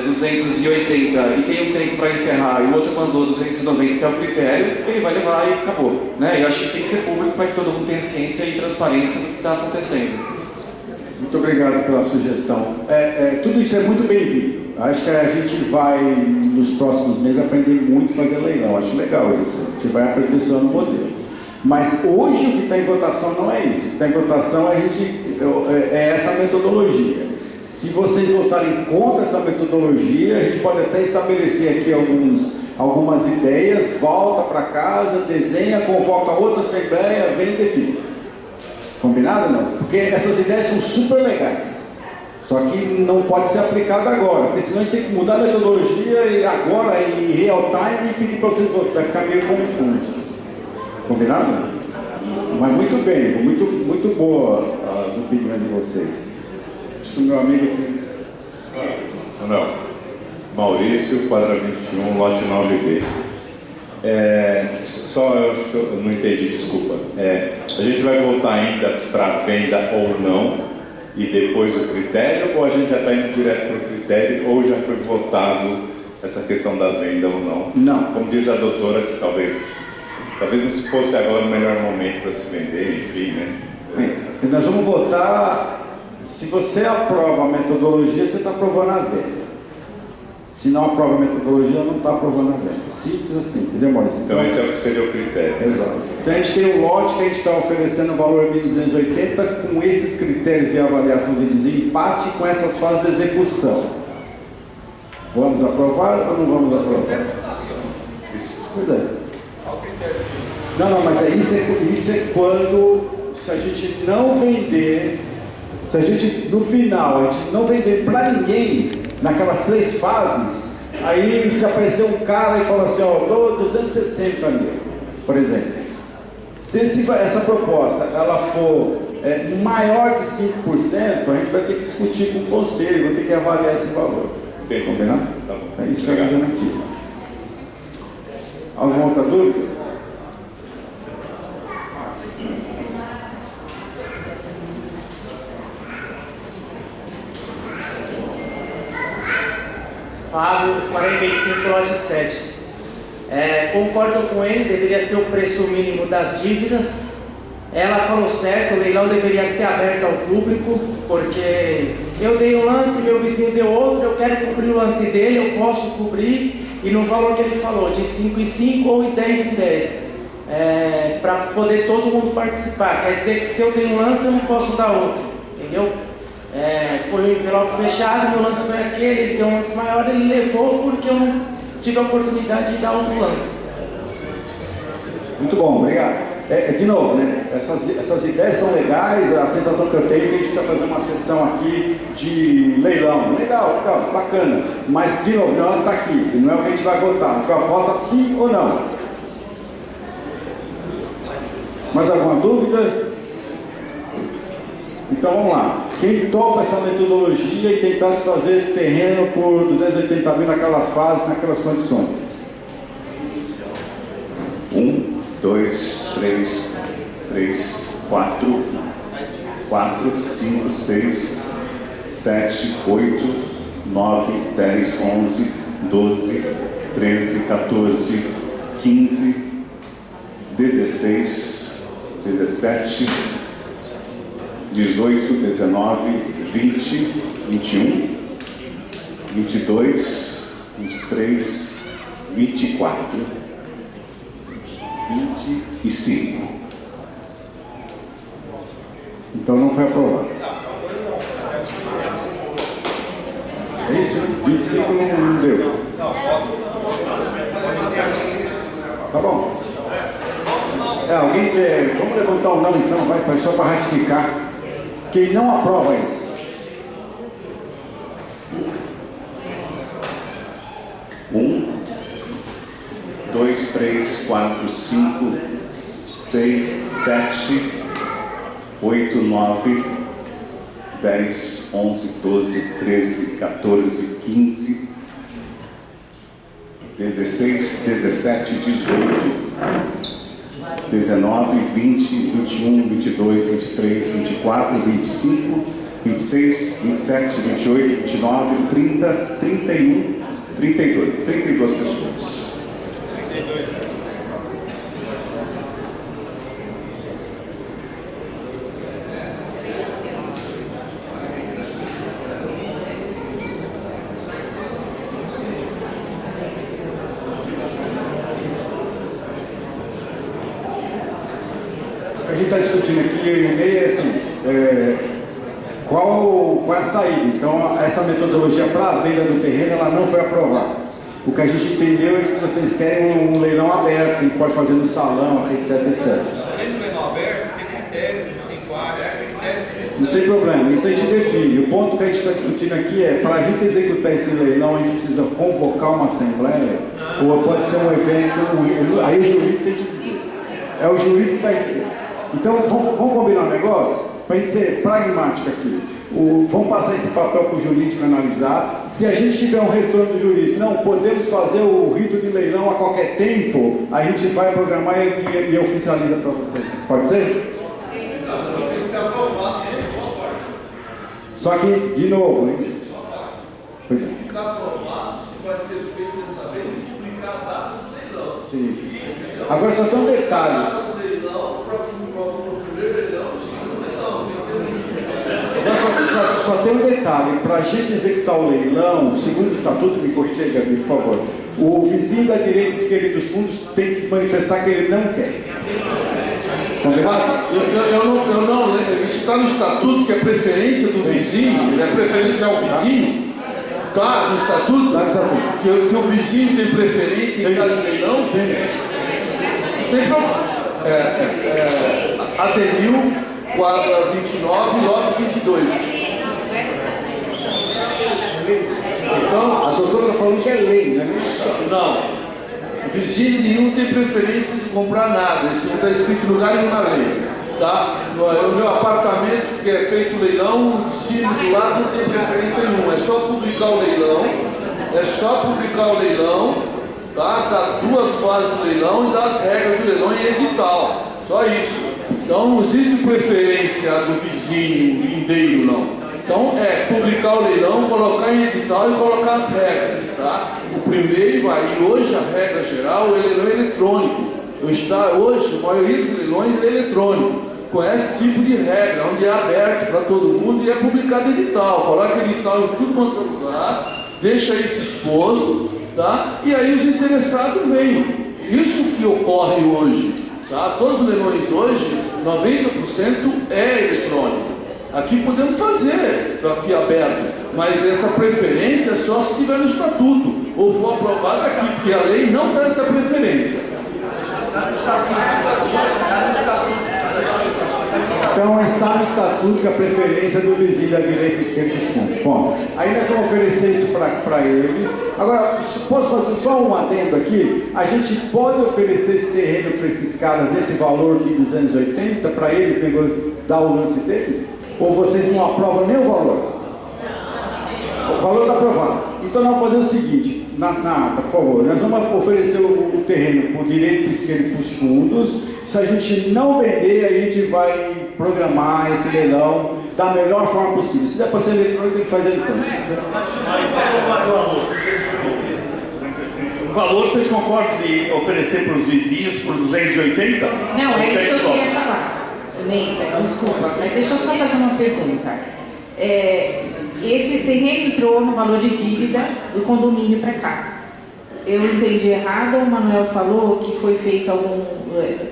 280 e tem um tempo para encerrar e o outro mandou 290, que é o critério, ele vai levar e acabou, né? Eu acho que tem que ser público para que todo mundo tenha ciência e transparência do que está acontecendo. Muito obrigado pela sugestão. Tudo isso é muito bem-vindo. Acho que a gente vai, nos próximos meses, aprender muito a fazer leilão. Acho legal isso. Você vai aperfeiçoando o modelo. Mas hoje o que está em votação não é isso. O que está em votação é essa metodologia. Se vocês votarem contra essa metodologia, a gente pode até estabelecer aqui algumas ideias, volta para casa, desenha, convoca outra assembleia, vem e define. Combinado não? Porque essas ideias são super legais. Só que não pode ser aplicada agora, porque senão a gente tem que mudar a metodologia e agora, em real time, e pedir para vocês votarem. Vai ficar meio confuso. Combinado? Mas muito bem, muito boa as opiniões de vocês. Acho que o meu amigo aqui. Não. Maurício, quadra 21, lote 9B. Só eu acho que eu não entendi, desculpa. A gente vai voltar ainda para venda ou não, e depois o critério, ou a gente já está indo direto para o critério, ou já foi votado essa questão da venda ou não? Não. Como diz a doutora, que talvez não se fosse agora o melhor momento para se vender, enfim, né? Nós vamos votar, se você aprova a metodologia, você está aprovando a venda. Se não aprova a metodologia, não está aprovando a venda. Simples assim, entendeu, Maurício? Então esse é o que seria o critério. Exato. Então a gente tem o lote que a gente está oferecendo o valor de 1.280 com esses critérios de avaliação de desempate com essas fases de execução. Vamos aprovar ou não vamos aprovar? Pois é. Não, mas isso é quando, se a gente não vender, se a gente, no final, a gente não vender para ninguém, naquelas 3 fases, aí se aparecer um cara e falar assim, ó, eu dou 260 mil, por exemplo. Se essa proposta ela for maior de 5%, a gente vai ter que discutir com o conselho, vai ter que avaliar esse valor. Combinado? Tá bom. É isso que está fazendo aqui. Alguma outra dúvida? Fábio, 45, lote 7. Concordo com ele, deveria ser o preço mínimo das dívidas. Ela falou certo, o leilão deveria ser aberto ao público, porque eu dei um lance, meu vizinho deu outro, eu quero cobrir o lance dele, eu posso cobrir, e no valor que ele falou, de 5 em 5 ou de 10 em 10, para poder todo mundo participar. Quer dizer que se eu dei um lance, eu não posso dar outro, entendeu? Foi um envelope fechado, meu lance foi aquele, ele deu um lance maior, ele levou porque eu não tive a oportunidade de dar outro lance. Muito bom, obrigado. De novo, né? Essas ideias são legais, a sensação que eu tenho é que a gente vai fazer uma sessão aqui de leilão. Legal, bacana. Mas, de novo, não está aqui, não é o que a gente vai votar. A gente vai votar sim ou não. Mais alguma dúvida? Então vamos lá. Quem topa essa metodologia e tentar desfazer terreno por 280 mil naquelas fases, naquelas condições? 1, 2, 3, 4, 5, 6, 7, 8, 9, 10, 11, 12, 13, 14, 15, 16, 17, 18, 19, 20, 21, 22, 23, 24, 25. Então não foi aprovado. É isso? 25 não deu. Tá bom. Alguém quer... Vamos levantar o não então, vai, só para ratificar. Quem não aprova isso? 1, 2, 3, 4, 5, 6, 7, 8, 9, 10, 11, 12, 13, 14, 15, 16, 17, 18, 19, 20, 21, 22, 23, 24, 25, 26, 27, 28, 29, 30, 31, 32 pessoas. A gente está discutindo aqui, eu e o Ney, assim, qual é a saída? Então, essa metodologia para a venda do terreno, ela não foi aprovada. O que a gente entendeu é que vocês querem um leilão aberto, que pode fazer no salão, etc, etc. Além do leilão aberto, tem critério de desenquadro, Não tem problema, isso a gente define. O ponto que a gente está discutindo aqui é, para a gente executar esse leilão, a gente precisa convocar uma assembleia, ou pode ser um evento, aí o juiz tem que dizer. É o juiz que vai dizer. Então, vamos combinar um negócio? Para a gente ser pragmático aqui. Vamos passar esse papel para o jurídico analisar. Se a gente tiver um retorno do jurídico, não, podemos fazer o rito de leilão a qualquer tempo, a gente vai programar e oficializa para vocês. Pode ser? Só que, de novo, hein? Ficar formado se vai ser feito dessa vez multiplicar a data do leilão. Sim. Agora só tem um detalhe. A data do leilão, para o primeiro leilão, o segundo leilão. Só tem um detalhe, para a gente executar o leilão, segundo o estatuto, me corrija aí, Gabi, por favor, o vizinho da direita e esquerda dos fundos tem que manifestar que ele não quer. Eu não, isso está no estatuto, que é preferência do vizinho, é preferencial vizinho. Tá, no estatuto, que o vizinho tem preferência em caso de leilão. Tem problema. Atenil, quadra 29, lote 22. Então, a doutora está falando que é lei, né? Não. Vizinho nenhum tem preferência de comprar nada. Isso não está escrito em lugar nenhum na lei. Tá? No meu apartamento, que é feito leilão, o vizinho do lado não tem preferência nenhuma. É só publicar o leilão. Tá? Dá 2 fases do leilão e dá as regras do leilão em edital. Só isso. Então não existe preferência do vizinho, lindeiro, não. Então é publicar o leilão, colocar em edital e colocar as regras. Tá? O primeiro vai, e hoje a regra geral é o leilão eletrônico. Hoje, a maioria dos leilões é eletrônico, com esse tipo de regra, onde é aberto para todo mundo e é publicado edital. Coloca edital em tudo quanto é lugar, deixa isso exposto, tá? E aí os interessados vêm. Isso que ocorre hoje, tá? Todos os leilões hoje, 90% é eletrônico. Aqui podemos fazer, aqui aberto, mas essa preferência só se tiver no estatuto, ou for aprovado aqui, porque a lei não dá essa preferência. Então está no estatuto que a preferência do vizinho da direita e esquerda dos fundos. Bom, aí nós vamos oferecer isso para eles. Agora, posso fazer só um adendo aqui? A gente pode oferecer esse terreno para esses caras nesse valor de 280 para eles dar o lance deles? Ou vocês não aprovam nem o valor? O valor está aprovado. Então nós vamos fazer o seguinte, na ata, por favor, nós vamos oferecer o terreno por direito, por esquerda e para os fundos. Se a gente não vender, a gente vai programar esse leilão da melhor forma possível. Se der para ser eletrônico, tem que fazer eletrônico. O valor vocês concordam de oferecer para os vizinhos por 280? Não, é isso que eu queria falar. Desculpa, mas deixa eu só fazer uma pergunta. Esse terreno entrou no valor de dívida do condomínio para cá. Eu entendi errado, o Manuel falou que foi feito algum...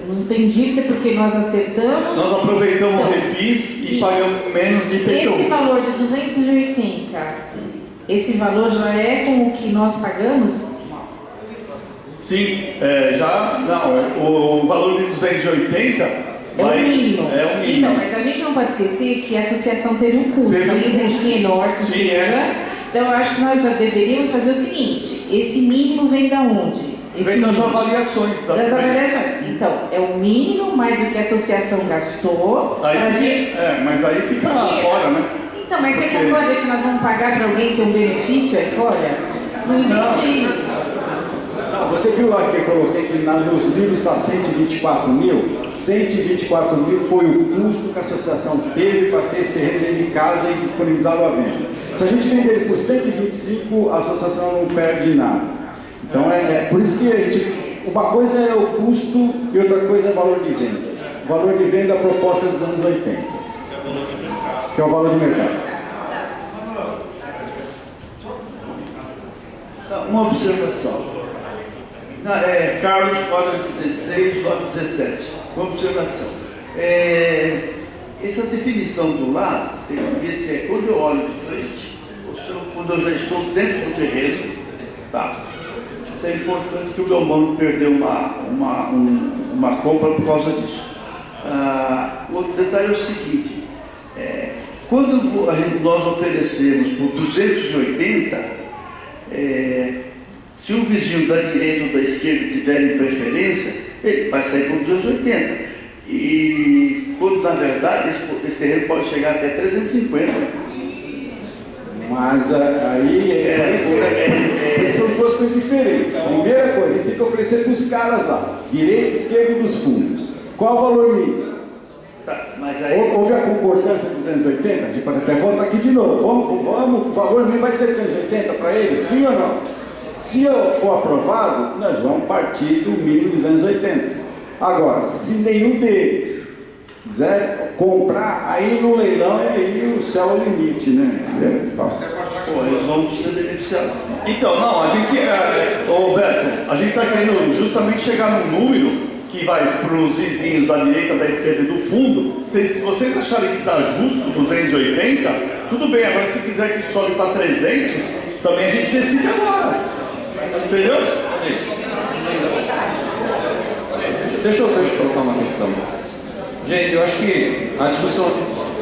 Não tem dívida porque nós acertamos... Nós aproveitamos o refis e pagamos menos de IPTU. Esse valor de 280, esse valor já é com o que nós pagamos? Sim, o valor de 280... É o mínimo. É o mínimo. Então, mas a gente não pode esquecer que a associação teve um custo, ainda de menor que seja. Então, eu acho que nós já deveríamos fazer o seguinte: esse mínimo vem da onde? Vem das avaliações. Das avaliações. Então, é o mínimo mais o que a associação gastou. Mas aí fica lá fora, né? Então, mas você concorda que nós vamos pagar para alguém ter um benefício aí fora? Não entendi. Você viu lá que eu coloquei que nos livros está 124 mil? 124 mil foi o custo que a associação teve para ter esse terreno dentro de casa e disponibilizá-lo à venda. Se a gente vender ele por 125, a associação não perde nada. Então é por isso que a gente, uma coisa é o custo e outra coisa é o valor de venda. O valor de venda é a proposta dos anos 80, que é o valor de mercado. Uma observação. Carlos, quadra 16, quadra 17. Uma observação. Essa definição do lado tem que ver se é quando eu olho de frente ou se quando eu já estou dentro do terreno. Tá. Isso é importante que o meu mano perdeu uma compra por causa disso. Outro detalhe é o seguinte: quando nós oferecemos por 280, se o vizinho da direita ou da esquerda tiverem preferência, ele vai sair por 280. E quando na verdade esse terreno pode chegar até 350. Mas aí são duas coisas diferentes. Primeira coisa, a gente tem que oferecer para os caras lá, direita e esquerda dos fundos. Qual o valor mínimo? Mas aí... Houve a concordância dos 280? A gente pode até voltar aqui de novo. Vamos, o valor mínimo vai ser 280 para eles? Sim ou não? Se for aprovado, nós vamos partir do mínimo dos 280. Agora, se nenhum deles quiser comprar, aí no leilão é aí o céu é o limite, né? Pô, eles vão ser beneficiados. Então, não, a gente, ô Beto, a gente está querendo justamente chegar num número que vai para os vizinhos da direita, da esquerda e do fundo. Se vocês acharem que está justo 280, tudo bem. Agora, se quiser que sobe para 300, também a gente decide agora. Entendeu? Deixa eu colocar uma questão. Gente, eu acho que a discussão,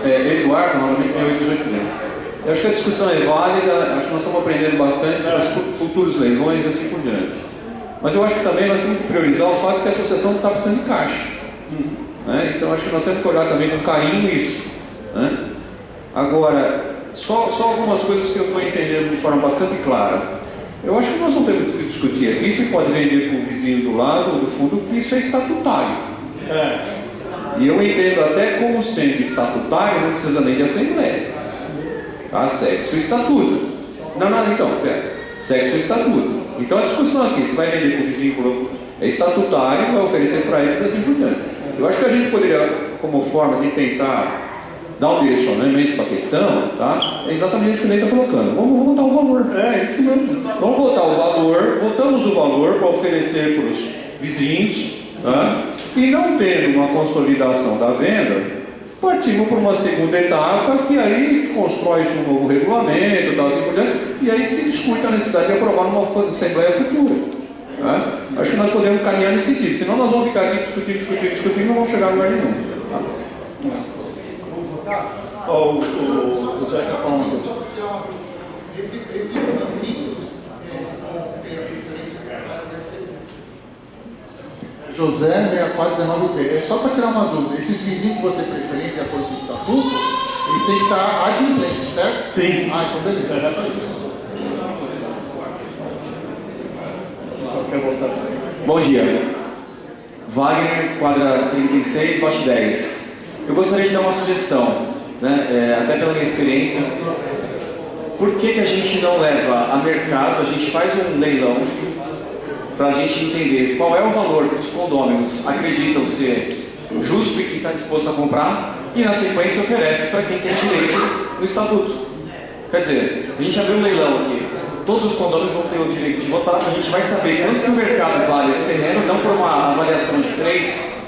Eduardo, normalmente é 880. Eu acho que a discussão é válida, acho que nós estamos aprendendo bastante nos futuros leilões e assim por diante. Mas eu acho que também nós temos que priorizar o fato que a associação está precisando de caixa. Né? Então acho que nós temos que olhar também com carinho isso. Né? Agora, só algumas coisas que eu estou entendendo de forma bastante clara. Eu acho que nós não temos que discutir aqui se pode vender para o vizinho do lado ou do fundo, porque isso é estatutário. E eu entendo até como sendo estatutário, não precisa nem de assembleia. Tá? Segue seu estatuto. Não, então, segue seu estatuto. Então a discussão aqui, se vai vender para o vizinho é estatutário, vai oferecer para eles assim por diante. Eu acho que a gente poderia, como forma de tentar dar um direcionamento para a questão, tá? É exatamente o que ele está colocando. Vamos votar o valor. É isso mesmo. Vamos votar o valor, votamos o valor para oferecer para os vizinhos, tá? E não tendo uma consolidação da venda, partimos para uma segunda etapa, que aí constrói-se um novo regulamento, tal, assim por diante, e aí se discute a necessidade de aprovar numa assembleia futura. Tá? Acho que nós podemos caminhar nesse sentido, senão nós vamos ficar aqui discutindo, e não vamos chegar a lugar nenhum. Tá? O Zé quer falar uma coisa. Esses vizinhos têm a preferência vai ser José 6419P. É só para tirar uma dúvida. Esses vizinhos que vão ter preferência de acordo com o estatuto, eles têm que estar adimplentes, certo? Sim. Então beleza. Bom dia. Wagner, quadra 36, lote 10. Eu gostaria de dar uma sugestão, né? Até pela minha experiência. Por que a gente não leva a mercado, a gente faz um leilão para a gente entender qual é o valor que os condôminos acreditam ser justo e que está disposto a comprar, e na sequência oferece para quem tem direito no estatuto. Quer dizer, a gente abriu um leilão aqui, todos os condôminos vão ter o direito de votar, a gente vai saber quanto que o mercado vale esse terreno, não por uma avaliação de 3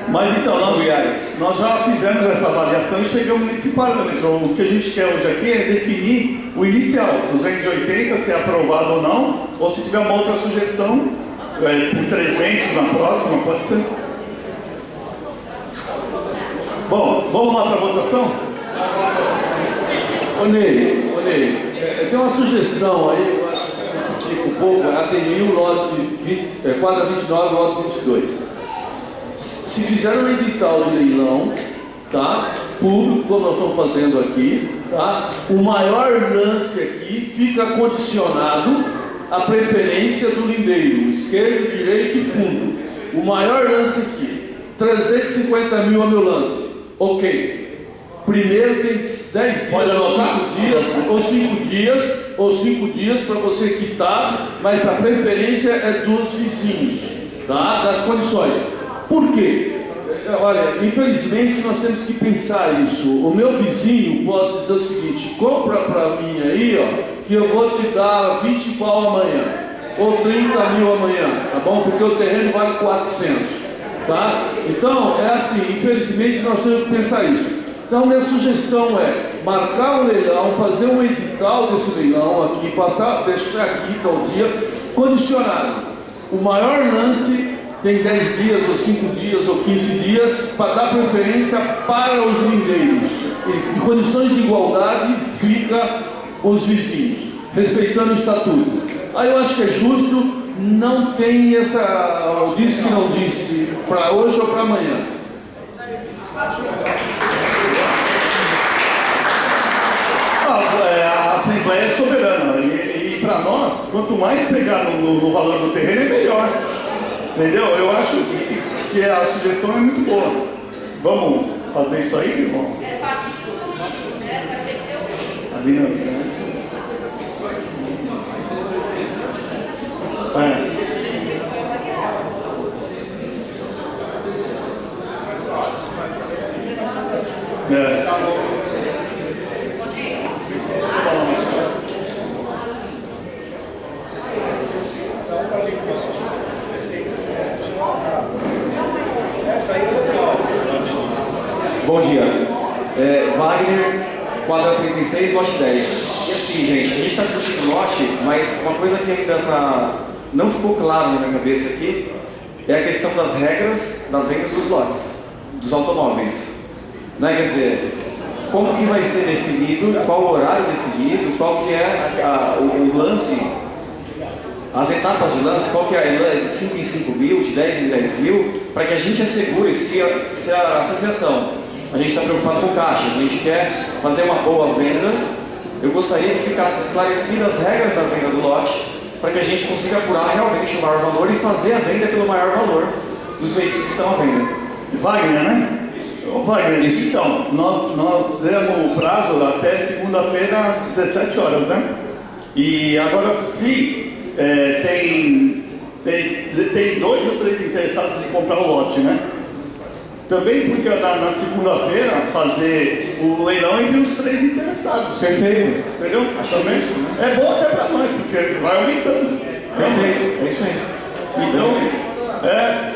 Mas então, nós já fizemos essa avaliação e chegamos nesse parâmetro. O que a gente quer hoje aqui é definir o inicial, 280, se é aprovado ou não, ou se tiver uma outra sugestão, por 300 na próxima, pode ser. Bom, vamos lá para a votação? Ô Ney, tem uma sugestão aí, eu acho que simplifica um pouco, aderir o lote quadra 29, lote 22. Se fizer um edital de leilão, tá? Público, como nós estamos fazendo aqui, tá? O maior lance aqui fica condicionado à preferência do lindeiro, esquerdo, direito e fundo. O maior lance aqui, 350 mil é meu lance. Ok. Primeiro tem 10 dias, ou 5 dias para você quitar, mas a preferência é dos vizinhos, tá? Das condições. Por quê? Olha, infelizmente nós temos que pensar isso. O meu vizinho pode dizer o seguinte: compra para mim aí, ó, que eu vou te dar 20 pau amanhã, ou 30 mil amanhã, tá bom? Porque o terreno vale 400, tá? Então, é assim, infelizmente nós temos que pensar isso. Então, minha sugestão é marcar um leilão, fazer um edital desse leilão aqui, deixar aqui tal dia, condicionado. O maior lance tem 10 dias, ou 5 dias, ou 15 dias, para dar preferência para os lindeiros. Em condições de igualdade, fica os vizinhos, respeitando o estatuto. Aí eu acho que é justo, não tem essa disse que não disse, para hoje ou para amanhã. a Assembleia é soberana e para nós, quanto mais pegar no valor do terreno, é melhor. Entendeu? Eu acho que a sugestão é muito boa. Vamos fazer isso aí, irmão? A dinâmica, né? Bom dia. Wagner, quadra 36, lote 10. E assim, gente, a gente está discutindo lote, mas uma coisa que ainda não ficou claro na minha cabeça aqui é a questão das regras da venda dos lotes, dos automóveis. Né? Quer dizer, como que vai ser definido, qual o horário definido, qual que é o lance, as etapas de lance, qual que é de 5 em 5 mil, de 10 em 10 mil, para que a gente assegure se a associação, a gente está preocupado com caixa, a gente quer fazer uma boa venda. Eu gostaria que ficasse esclarecidas as regras da venda do lote, para que a gente consiga apurar realmente o maior valor e fazer a venda pelo maior valor dos veículos que estão à venda. Wagner, né? Wagner, isso então, nós demos o prazo até segunda-feira às 17 horas, né? E agora se tem 2 ou 3 interessados em comprar o lote, né? Também porque na segunda-feira fazer o leilão entre os 3 interessados. Perfeito. Entendeu? Também é bom até para nós, porque vai aumentando. Perfeito, é isso aí. Então,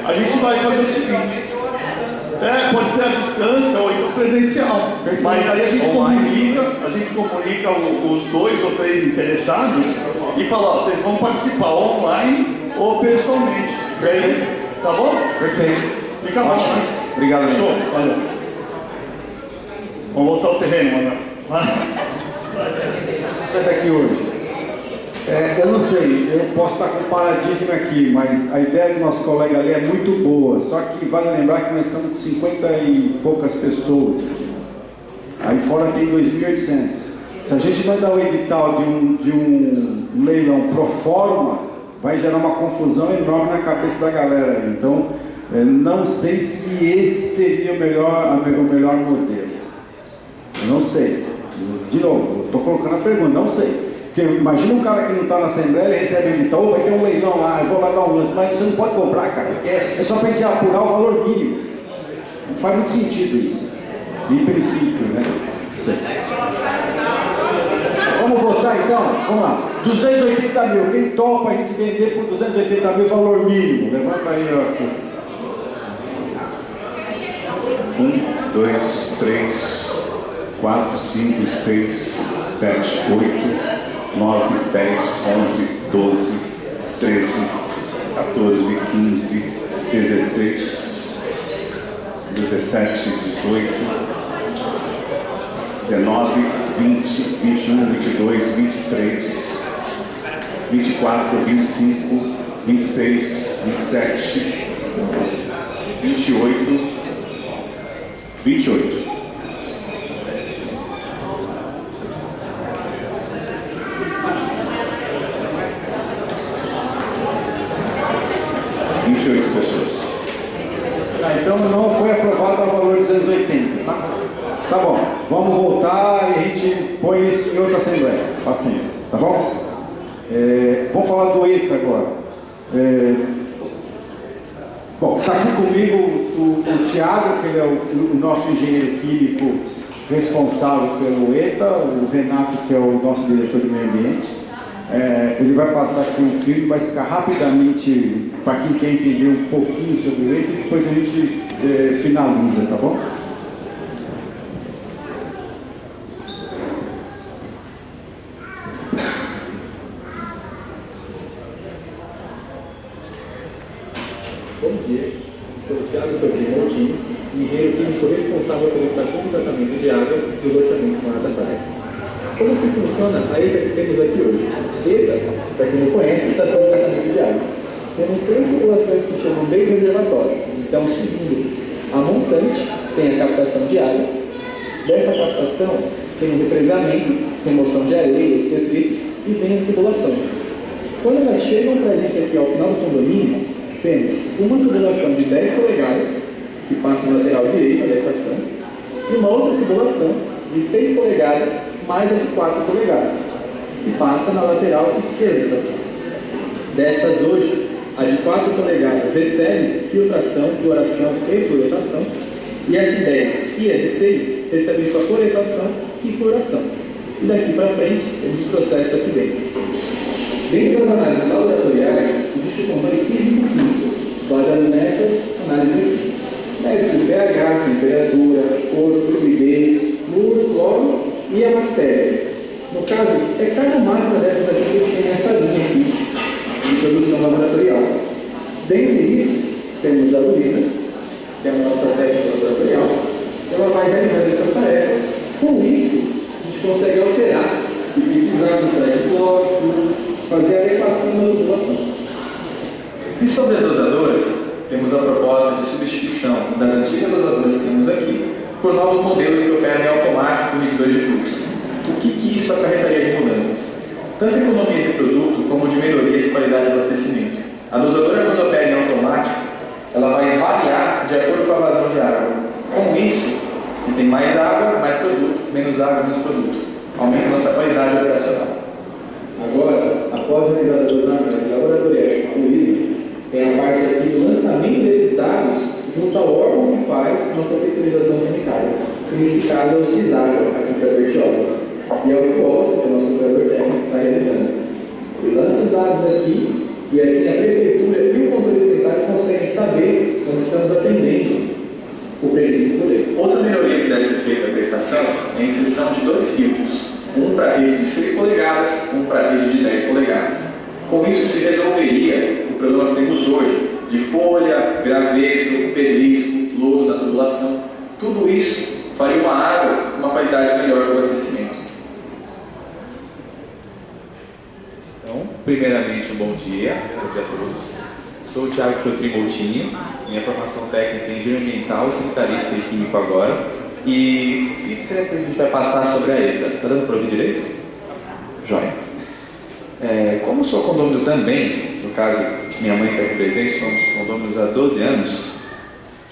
a gente vai fazer o seguinte. Pode ser à distância ou então presencial. Perfeito. Mas aí a gente comunica os 2 ou 3 interessados e fala, ó, vocês vão participar online ou pessoalmente. Tá bom? Perfeito. Fica bom. Obrigado, show. Valeu. Vamos voltar ao terreno, Manuel. Sai daqui hoje. Eu não sei, eu posso estar com paradigma aqui, mas a ideia do nosso colega ali é muito boa. Só que vale lembrar que nós estamos com 50 e poucas pessoas. Aí fora tem 2.800. Se a gente mandar o edital de um leilão pro forma, vai gerar uma confusão enorme na cabeça da galera. Então, não sei se esse seria o melhor modelo. Eu não sei. De novo, estou colocando a pergunta, não sei. Porque imagina um cara que não está na Assembleia, ele recebe um edital, vai ter um leilão lá, eu vou lá dar um lance, mas você não pode comprar, cara. É só para a gente apurar o valor mínimo. Não faz muito sentido isso. Em princípio, né? Vamos votar então? Vamos lá. 280 mil. Quem topa a gente vender por 280 mil valor mínimo? Levanta aí, ó. 1, 2, 3, 4, 5, 6, 7, 8, 9, 10, 11, 12, 13, 14, 15, 16, 17, 18, 19, 20, 21, 22, 23, 24, 25, 26, 27, 28, 28. Então não foi aprovado o valor de 280, tá? Tá bom, vamos voltar e a gente põe isso em outra assembleia. Paciência, tá bom? Vamos falar do ETA agora. Bom, está aqui comigo o Tiago, que ele é o nosso engenheiro químico responsável pelo ETA, o Renato, que é o nosso diretor de meio ambiente. Ele vai passar aqui um filme, vai ficar rapidamente, para quem quer entender um pouquinho sobre o ETA, e depois a gente finaliza, tá bom? Bom dia, sou o Thiago Sobrinho Montinho, engenheiro químico responsável pela estação de tratamento de água do loteamento Morada Praia. Como que funciona a ETA que temos aqui hoje? ETA, para quem não conhece, estação de tratamento de água. Temos 3 populações que chamam de reservatório. Então, segundo a montante, tem a captação de água. Dessa captação, tem um represamento remoção de areia, os retritos, e vem as tubulações. Quando elas chegam para a gente aqui ao final do condomínio, temos uma tubulação de 10 polegadas, que passa na lateral direita da estação, e uma outra tubulação de 6 polegadas, mais a de 4 polegadas, que passa na lateral esquerda da estação. Destas hoje, a de 4 polegadas recebe filtração, fluoração e fluoretação, e a de 10 e a de 6 recebem sua fluoretação e fluoração. E daqui para frente, temos os processos aqui dentro. Dentro das análises laboratoriais, existe o controle físico-químico, baseado nessas análises aqui. Mede o pH, temperatura, cor, fluidez, flúor, cloro e a bactéria. No caso, é cada máquina dessas aqui que tem essa linha aqui de produção laboratorial. Dentre isso, temos a Luísa, que é a nossa técnica laboratorial. Ela vai realizando essas tarefas. Com isso, a gente consegue alterar, se precisar do trajetório, fazer a adequação da tubulação. E sobre as dosadoras, temos a proposta de substituição das antigas dosadoras que temos aqui por novos modelos que operam em automático com medidores de fluxo. O que isso acarretaria de mudanças? Tanto economia de produto como de melhoria de qualidade de abastecimento. A dosadora, quando opera em automático, ela vai variar de acordo com a vazão de água. Com isso, se tem mais água, mais produto, menos água, menos produto. Aumenta a nossa qualidade operacional. Agora, após realizar a dosagem laboratorial com a Luísa, tem a parte aqui do lançamento desses dados junto ao órgão que faz nossa fiscalização sanitária. Que nesse caso é o CISAGA, aqui para a Bertioga. E é o que o Wallace, que é o nosso operador técnico, está realizando. Ele lança os dados aqui e assim a prefeitura e o controle sanitário conseguem saber se nós estamos atendendo o previsto por lei. Outra melhoria que deve ser feita na estação é a inserção de 2 filtros. Um para a rede de 6 polegadas, um para a rede de 10 polegadas. Com isso se resolveria o problema que temos hoje de folha, graveto, pedrisco, lodo na tubulação. Tudo isso faria uma água com uma qualidade melhor do abastecimento. Então, primeiramente, um bom dia a todos. Sou o Thiago Filtrimoutinho, minha formação técnica em engenheiro ambiental, sanitarista e químico agora. E o que será que a gente vai passar sobre a ETA? Está dando para ouvir direito? Joia. Como sou condômino também, no caso, minha mãe está aqui presente, somos condôminos há 12 anos,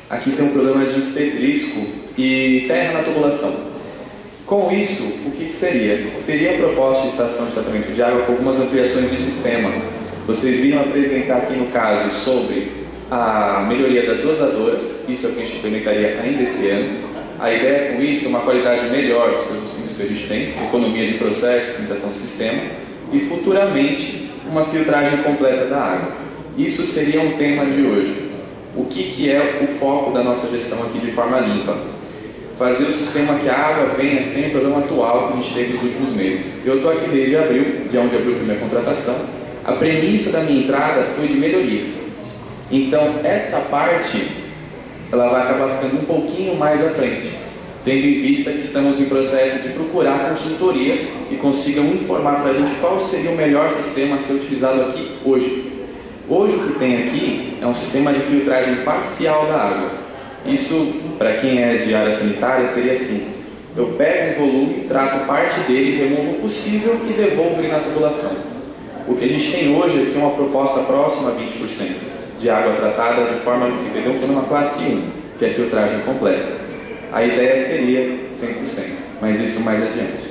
aqui tem um problema de pedrisco e terra na tubulação. Com isso, o que seria? Teria proposta de estação de tratamento de água com algumas ampliações de sistema. Vocês viram apresentar aqui no caso sobre a melhoria das dosadoras, isso é o que a gente implementaria ainda esse ano. A ideia com isso é uma qualidade melhor dos produtos que a gente tem, economia de processo, limitação do sistema e futuramente uma filtragem completa da água. Isso seria um tema de hoje. O que é o foco da nossa gestão aqui de forma limpa? Fazer o sistema que a água venha sem o problema atual que a gente teve nos últimos meses. Eu estou aqui desde abril, dia 1 de abril foi minha contratação. A premissa da minha entrada foi de melhorias. Então, essa parte, ela vai acabar ficando um pouquinho mais à frente, tendo em vista que estamos em processo de procurar consultorias que consigam informar para a gente qual seria o melhor sistema a ser utilizado aqui hoje. Hoje o que tem aqui é um sistema de filtragem parcial da água. Isso, para quem é de área sanitária, seria assim: eu pego um volume, trato parte dele, removo o possível e devolvo ele na tubulação. O que a gente tem hoje aqui é uma proposta próxima a 20% de água tratada de forma, entendeu? Por uma classe 1, que é a filtragem completa. A ideia seria 100%, mas isso mais adiante.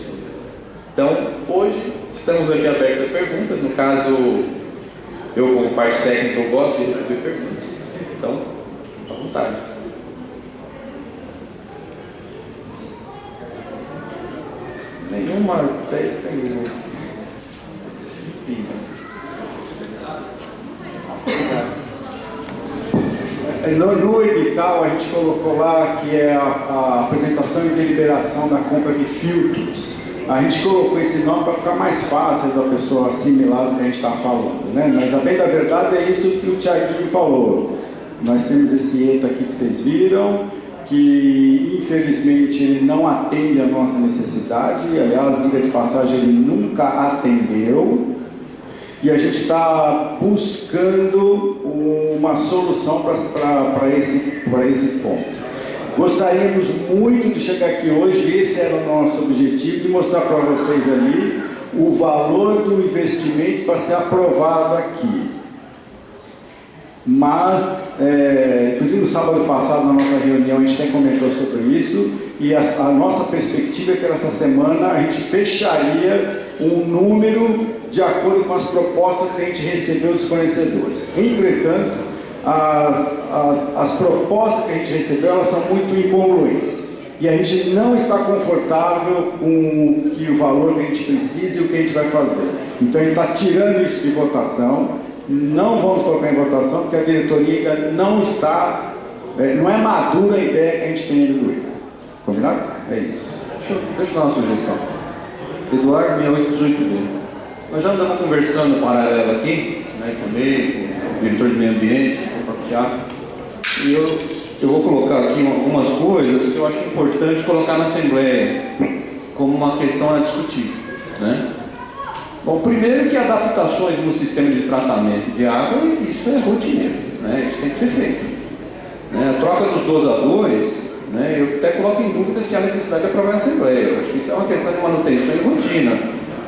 Então, hoje, estamos aqui abertos a perguntas. No caso, eu como parte técnica, eu gosto de receber perguntas. Então, à vontade. Nenhuma 10 segundos. No edital a gente colocou lá que é a apresentação e deliberação da compra de filtros. A gente colocou esse nome para ficar mais fácil da pessoa assimilar o que a gente está falando, né? Mas a bem da verdade é isso que o Thiaguinho falou. Nós temos esse ETA aqui que vocês viram, que infelizmente ele não atende a nossa necessidade. Aliás, diga de passagem, ele nunca atendeu. E a gente está buscando uma solução para esse ponto. Gostaríamos muito de chegar aqui hoje, esse era o nosso objetivo, de mostrar para vocês ali o valor do investimento para ser aprovado aqui. Mas, inclusive no sábado passado, na nossa reunião, a gente até comentou sobre isso, e a nossa perspectiva é que nessa semana a gente fecharia um número de acordo com as propostas que a gente recebeu dos fornecedores. Entretanto, as propostas que a gente recebeu, elas são muito incongruentes. E a gente não está confortável com o valor que a gente precisa e o que a gente vai fazer. Então, a gente está tirando isso de votação. Não vamos colocar em votação, porque a diretoria ainda não está, não é madura a ideia que a gente tem do ITA. Combinado? É isso. Deixa eu dar uma sugestão. Eduardo 6818B. Nós já estamos conversando paralelo aqui, né, com o Ney, com o diretor de meio ambiente, com o próprio Thiago. E eu vou colocar aqui algumas coisas que eu acho importante colocar na Assembleia, como uma questão a discutir, né? Bom, primeiro que adaptações no sistema de tratamento de água, isso é rotineiro, né? Isso tem que ser feito. Né? A troca dos dosadores, né? Eu até coloco em dúvida se há necessidade de aprovar na Assembleia. Eu acho que isso é uma questão de manutenção e rotina.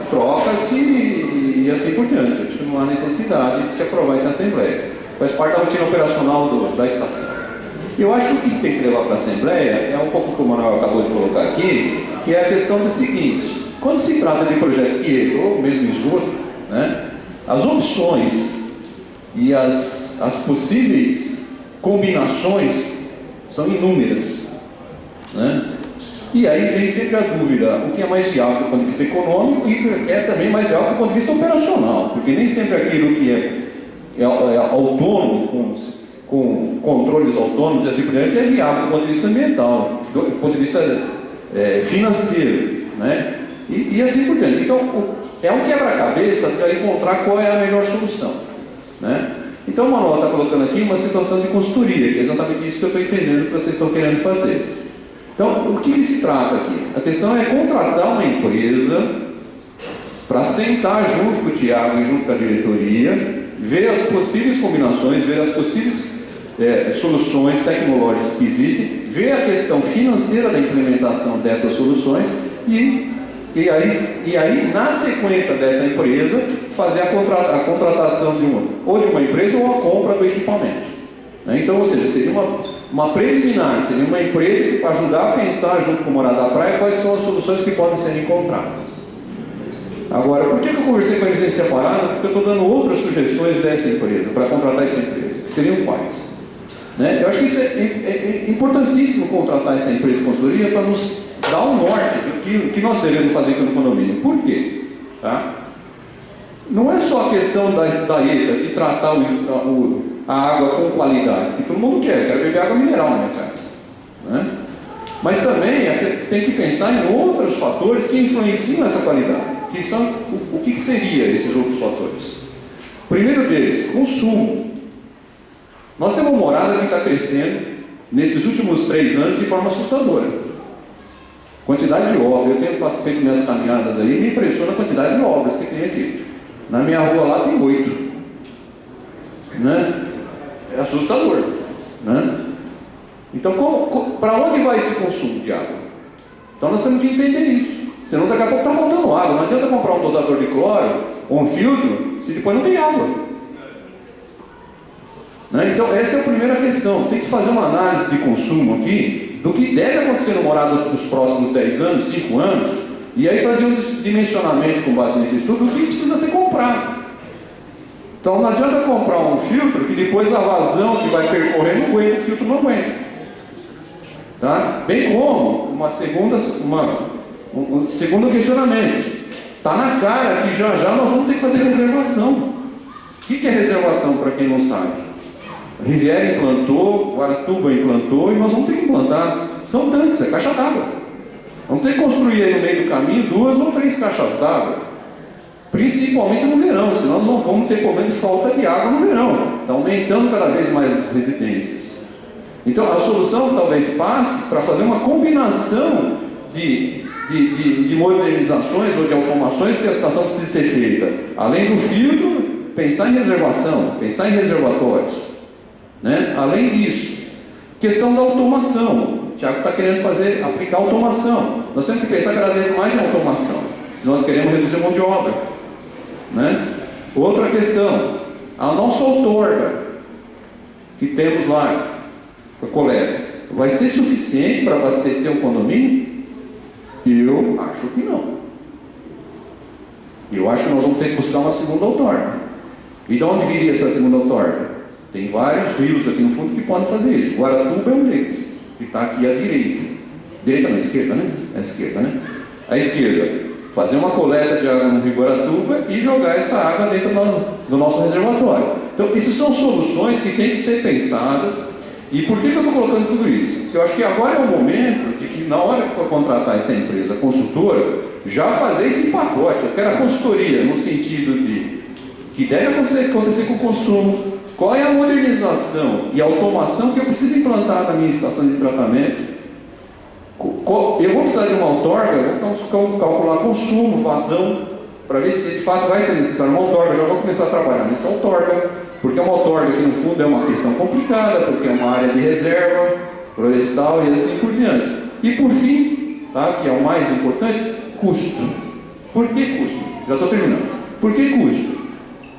Troca-se e assim por diante. Acho que não há necessidade de se aprovar isso na Assembleia. Faz parte da rotina operacional da estação. Eu acho que tem que levar para a Assembleia, é um pouco o que o Manuel acabou de colocar aqui, que é a questão do seguinte: quando se trata de projeto PIE ou mesmo esgoto, né, as opções e as possíveis combinações são inúmeras, né? E aí vem sempre a dúvida: o que é mais viável do ponto de vista econômico e é também mais viável do ponto de vista operacional, porque nem sempre aquilo que é autônomo, com controles autônomos e assim por diante, é viável do ponto de vista ambiental, do ponto de vista financeiro, né? E assim por diante. Então, é um quebra-cabeça para encontrar qual é a melhor solução, né? Então, o Manuel está colocando aqui uma situação de consultoria, que é exatamente isso que eu estou entendendo que vocês estão querendo fazer. Então, o que se trata aqui? A questão é contratar uma empresa para sentar junto com o Thiago e junto com a diretoria, ver as possíveis combinações, ver as possíveis soluções tecnológicas que existem, ver a questão financeira da implementação dessas soluções e aí, na sequência dessa empresa, fazer a contratação de uma empresa ou a compra do equipamento. Né? Então, ou seja, seria uma preliminar, seria uma empresa para ajudar a pensar junto com o Morada da Praia quais são as soluções que podem ser encontradas. Agora, por que eu conversei com eles em separado? Porque eu estou dando outras sugestões dessa empresa, para contratar essa empresa, que seriam quais? Né? Eu acho que isso é importantíssimo, contratar essa empresa de consultoria para nos dar um norte do que nós devemos fazer aqui no condomínio. Por quê? Tá? Não é só a questão da ETA, de tratar a água com qualidade, que todo mundo quer beber água mineral na minha casa. Né? Mas também tem que pensar em outros fatores que influenciam essa qualidade. Que são, o que seria esses outros fatores? O primeiro deles, consumo. Nós temos uma morada que está crescendo nesses últimos 3 anos de forma assustadora. Quantidade de obras, eu tenho feito minhas caminhadas aí, me impressiona a quantidade de obras que tem aqui. Na minha rua lá tem 8. Né? É assustador. Né? Então, para onde vai esse consumo de água? Então nós temos que entender isso. Senão daqui a pouco está faltando água. Não adianta comprar um dosador de cloro ou um filtro se depois não tem água. Né? Então essa é a primeira questão. Tem que fazer uma análise de consumo aqui do que deve acontecer no Morada nos próximos 10 anos, 5 anos, e aí fazer um dimensionamento com base nesse estudo do que precisa ser comprado. Então não adianta comprar um filtro que depois a vazão que vai percorrer não aguenta, o filtro não aguenta. Tá? Bem como um segundo questionamento. Está na cara que já nós vamos ter que fazer reservação. O que é reservação para quem não sabe? A Riviera implantou, Guaratuba implantou e nós vamos ter que implantar. São tanques, é caixa d'água. Vamos ter que construir aí no meio do caminho 2 ou 3 caixas d'água. Principalmente no verão, senão nós não vamos ter problema de falta de água no verão. Está aumentando cada vez mais as residências. Então a solução talvez passe para fazer uma combinação de modernizações ou de automações que a estação precisa ser feita. Além do filtro, pensar em reservação, pensar em reservatórios. Né? Além disso, questão da automação. O Thiago está querendo aplicar automação. Nós temos que pensar cada vez mais em automação, se nós queremos reduzir a mão de obra. Né? Outra questão, a nossa outorga que temos lá, a coleta, vai ser suficiente para abastecer um condomínio? Eu acho que não. Eu acho que nós vamos ter que buscar uma segunda outorga. E de onde viria essa segunda outorga? Tem vários rios aqui no fundo que podem fazer isso. Guaratuba é um deles, que está aqui à direita. Direita não, esquerda, né? É a esquerda, né? À esquerda, fazer uma coleta de água no rio Guaratuba e jogar essa água dentro do nosso reservatório. Então, isso são soluções que têm que ser pensadas. E por que eu estou colocando tudo isso? Porque eu acho que agora é o momento de que, na hora que for contratar essa empresa consultora, já fazer esse pacote. Eu quero a consultoria no sentido de que deve acontecer com o consumo, qual é a modernização e automação que eu preciso implantar na minha estação de tratamento. Eu vou precisar de uma outorga, vou calcular consumo, vazão, para ver se de fato vai ser necessário uma outorga. Eu já vou começar a trabalhar nessa outorga. Porque uma outorga que no fundo é uma questão complicada, porque é uma área de reserva florestal e assim por diante. E por fim, tá, que é o mais importante, custo. Por que custo? Já estou terminando. Por que custo?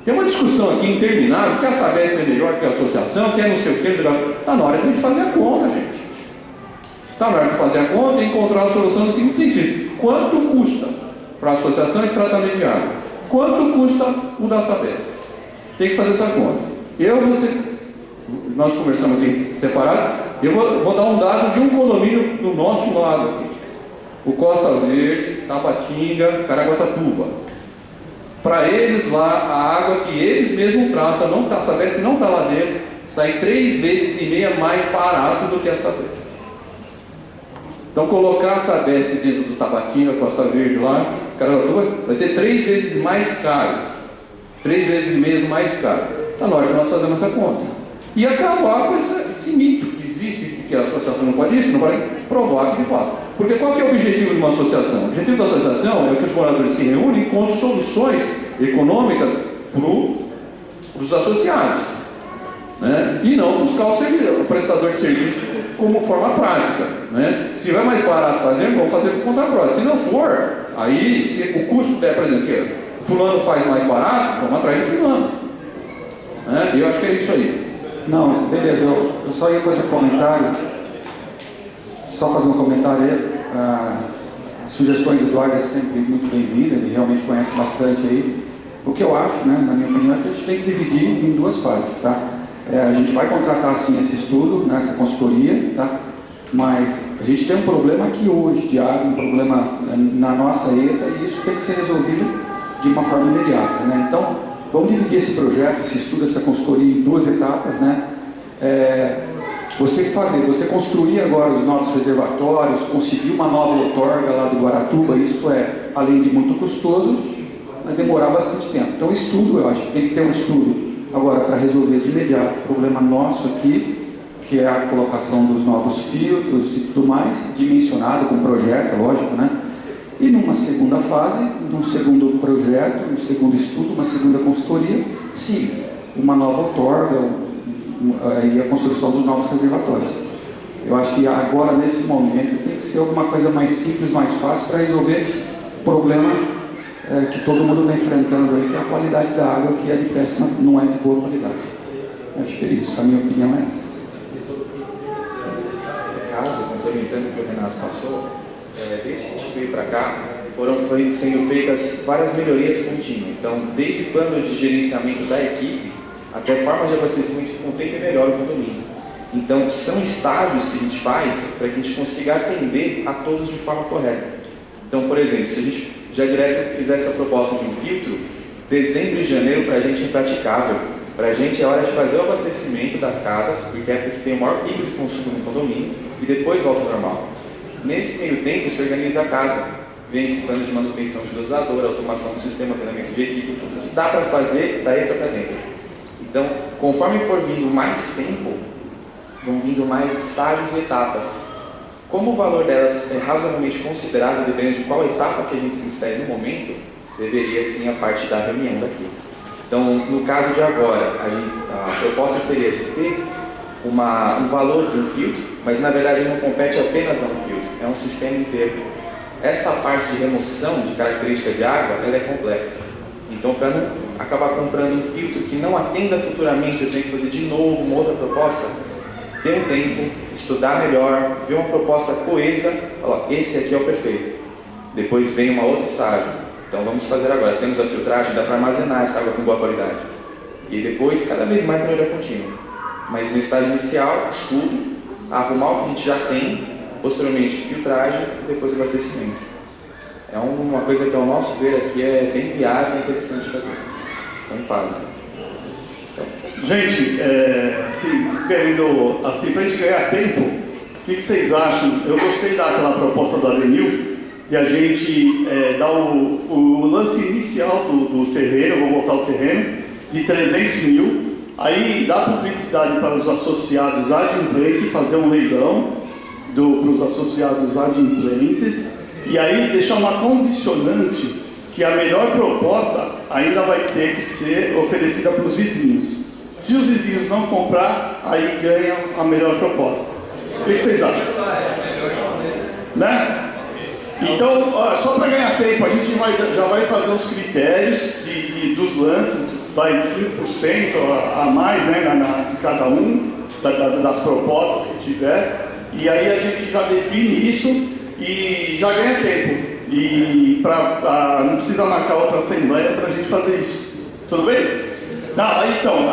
Tem uma discussão aqui interminável, que a Sabesp é melhor que a associação, que é não sei o que, está na hora de a gente fazer a conta, gente. Está na hora de fazer a conta e encontrar a solução no seguinte sentido: quanto custa para a associação esse tratamento de água? Quanto custa o da Sabesp? Tem que fazer essa conta. Nós conversamos aqui separado. Eu vou dar um dado de um condomínio do nosso lado aqui. O Costa Verde, Tabatinga, Caraguatatuba. Para eles lá, a água que eles mesmos tratam, não tá, a Sabesp não está lá dentro, sai 3,5 vezes mais barato do que a Sabesp. Então colocar a Sabesp dentro do Tabatinga, Costa Verde lá, Caraguatatuba, vai ser 3 vezes mais caro. 3,5 vezes mais caro. Está na hora que nós fazemos essa conta. E acabar com esse mito que existe, que a associação não pode isso, não pode provar que de fato. Porque qual que é o objetivo de uma associação? O objetivo da associação é que os moradores se reúnem e encontrem soluções econômicas para os associados. Né? E não buscar o prestador de serviço como forma prática. Né? Se vai mais barato fazer, vamos fazer por conta própria. Se não for, aí se o custo der, por exemplo, fulano faz mais barato, vamos atrás de fulano. Eu acho que é isso aí. Não, beleza, eu só ia fazer um comentário. Só fazer um comentário aí. As sugestões do Eduardo é sempre muito bem-vinda, ele realmente conhece bastante aí. O que eu acho, né, na minha opinião, é que a gente tem que dividir em duas fases, tá? A gente vai contratar sim esse estudo, né, essa consultoria, tá? Mas a gente tem um problema aqui hoje de água, um problema na nossa ETA, e isso tem que ser resolvido de uma forma imediata, né? Então, vamos dividir esse projeto, esse estudo, essa consultoria em duas etapas, né? Você construir agora os novos reservatórios, conseguir uma nova outorga lá do Guaratuba, isso além de muito custoso, vai demorar bastante tempo. Então, estudo, eu acho que tem que ter um estudo agora para resolver de imediato o problema nosso aqui, que é a colocação dos novos filtros e tudo mais, dimensionado com projeto, lógico, né? E numa segunda fase, num segundo projeto, num segundo estudo, uma segunda consultoria, sim, uma nova outorga e a construção dos novos reservatórios. Eu acho que agora, nesse momento, tem que ser alguma coisa mais simples, mais fácil para resolver o problema que todo mundo está enfrentando aí, que é a qualidade da água, que é de péssima, não é de boa qualidade. Acho que é isso, a minha opinião é essa. No caso, complementando o que o Renato passou, desde que a gente veio para cá, foram sendo feitas várias melhorias contínuas. Então, desde o plano de gerenciamento da equipe, até formas de abastecimento que contempla melhor o condomínio. Então, são estágios que a gente faz para que a gente consiga atender a todos de forma correta. Então, por exemplo, se a gente já direto fizesse a proposta de um filtro, dezembro e janeiro para a gente é impraticável. Para a gente é hora de fazer o abastecimento das casas, porque é a que tem o maior pico de consumo no condomínio, e depois volta ao normal. Nesse meio tempo, se organiza a casa, vem esse plano de manutenção de dosador, automação do sistema, treinamento de equipe, tudo que dá para fazer, daí entra para dentro. Então, conforme for vindo mais tempo, vão vindo mais estágios e etapas. Como o valor delas é razoavelmente considerável, dependendo de qual etapa que a gente se insere no momento, deveria sim a parte da reunião daqui. Então, no caso de agora, a proposta seria de ter um valor de um filtro, mas na verdade não compete apenas a um filtro, é um sistema inteiro. Essa parte de remoção de característica de água, ela é complexa. Então, para não acabar comprando um filtro que não atenda futuramente, eu tenho que fazer de novo uma outra proposta, ter um tempo, estudar melhor, ver uma proposta coesa, falar, esse aqui é o perfeito. Depois vem uma outra estágio. Então vamos fazer agora, temos a filtragem, dá para armazenar essa água com boa qualidade. E depois, cada vez mais melhoria contínua. Mas no estágio inicial, estudo, arrumar o que a gente já tem, posteriormente filtragem e depois abastecimento. É uma coisa que ao nosso ver aqui é bem viável e interessante de fazer. São fases. Gente, assim, querendo, assim, para a gente ganhar tempo, o que vocês acham? Eu gostei daquela proposta do Adenil, de a gente dar o lance inicial do terreno, vou voltar ao terreno, de 300 mil, aí dá publicidade para os associados adimplentes, fazer um leilão para os associados adimplentes, e aí deixar uma condicionante que a melhor proposta ainda vai ter que ser oferecida para os vizinhos. Se os vizinhos não comprar, aí ganham a melhor proposta. O que vocês acham? Né? Então, só para ganhar tempo, a gente já vai fazer os critérios dos lances, vai 5% a mais, né, de cada um, das propostas que tiver, e aí a gente já define isso e já ganha tempo. E não precisa marcar outra assembleia para a gente fazer isso. Tudo bem? Não, então,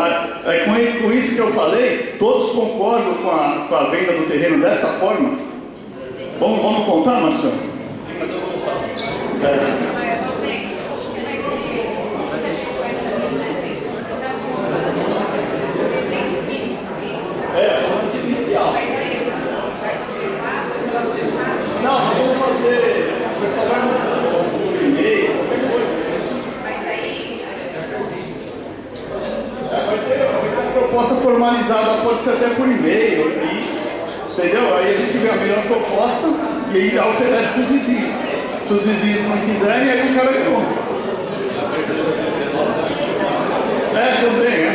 com isso que eu falei, todos concordam com a venda do terreno dessa forma? Vamos contar, Marcelo? Lance inicial. Não, vamos fazer. O pessoal vai mandar por e-mail, qualquer coisa. Mas aí. Vai ter a proposta formalizada, pode ser até por e-mail, entendeu? Aí a gente vê a melhor proposta e aí oferece para os vizinhos. Se os vizinhos não quiserem, aí o cara compra. Também, né?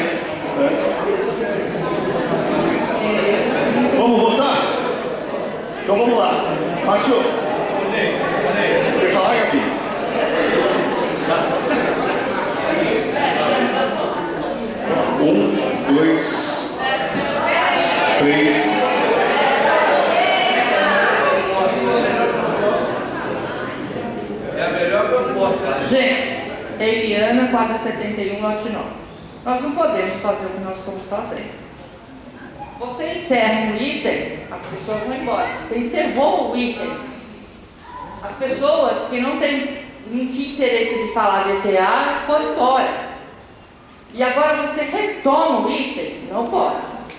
Vamos votar? Então vamos lá. Márcio, quer falar, Gabi? 1, 2, 3. É a melhor proposta. Gente, Eliana, quadra 71, lote 9. Nós não podemos fazer o que nós estamos fazendo. Você encerra um item, as pessoas vão embora. Você encerrou o item. As pessoas que não tinham interesse de falar VTA foram embora. E agora você retoma o item? Não pode.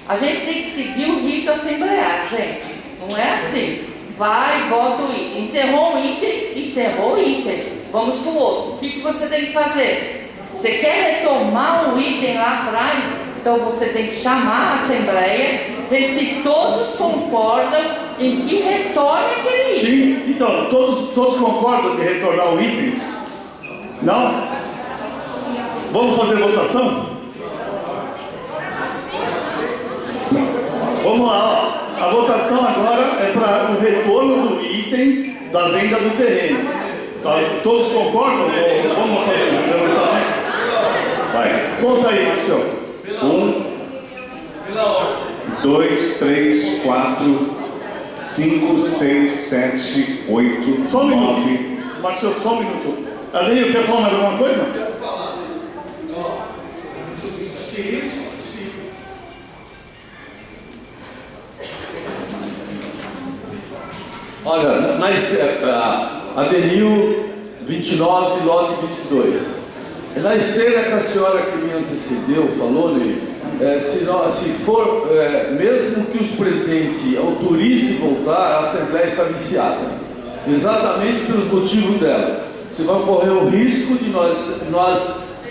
A gente tem que seguir o rito assemblear, gente. Não é assim. Vai, volta o item. Encerrou um item, encerrou o item. Vamos para o outro. O que você tem que fazer? Você quer retomar um item lá atrás? Então você tem que chamar a assembleia, ver se todos concordam em que retorne aquele item. Sim, então, todos concordam de retornar o item? Não? Vamos fazer votação? Vamos lá, ó. A votação agora é para o retorno do item da venda do terreno. Tá? Todos concordam? Vamos fazer. Vai. Conta aí, Marcelo. 1, 2, 3, 4, 5, 6, 7, 8, só um 9. minuto. Marcelo, só um minuto. Adenil, quer falar mais alguma coisa? Olha, Adenil 29, lote 22. Na esteira que a senhora que me antecedeu falou, se for, mesmo que os presentes autorizem voltar, a Assembleia está viciada. Exatamente pelo motivo dela. Você vai correr o risco de nós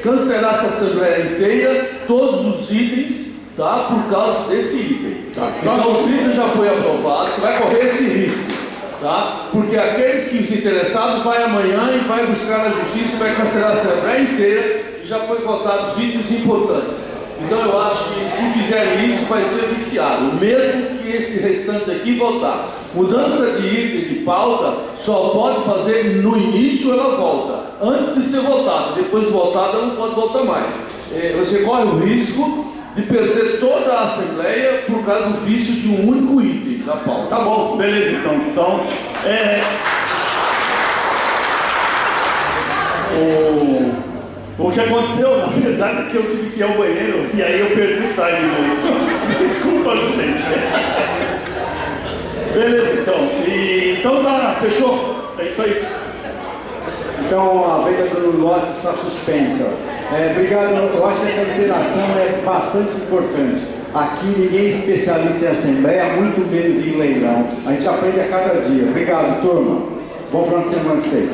cancelar essa Assembleia inteira, todos os itens, tá? Por causa desse item. Então o item já foi aprovado, você vai correr esse risco. Tá? Porque aqueles que os interessados vai amanhã e vai buscar na justiça e vai cancelar a Assembleia inteira e já foi votado os itens importantes. Então eu acho que se fizerem isso vai ser viciado, mesmo que esse restante aqui votar. Mudança de item de pauta só pode fazer no início, ela volta, antes de ser votada. Depois de votada ela não pode voltar mais. Você corre o risco de perder toda a Assembleia por causa do vício de um único item da pauta. Tá bom, beleza então. Então, o que aconteceu, na verdade, é que eu tive que ir ao banheiro e aí eu perdi o time, mas desculpa, gente. Beleza, então. Então tá, fechou? É isso aí. Então a venda do lote está suspensa. Obrigado, eu acho que essa interação é bastante importante. Aqui ninguém é especialista em assembleia, muito menos em leilão. A gente aprende a cada dia. Obrigado, turma. Bom final de semana para vocês.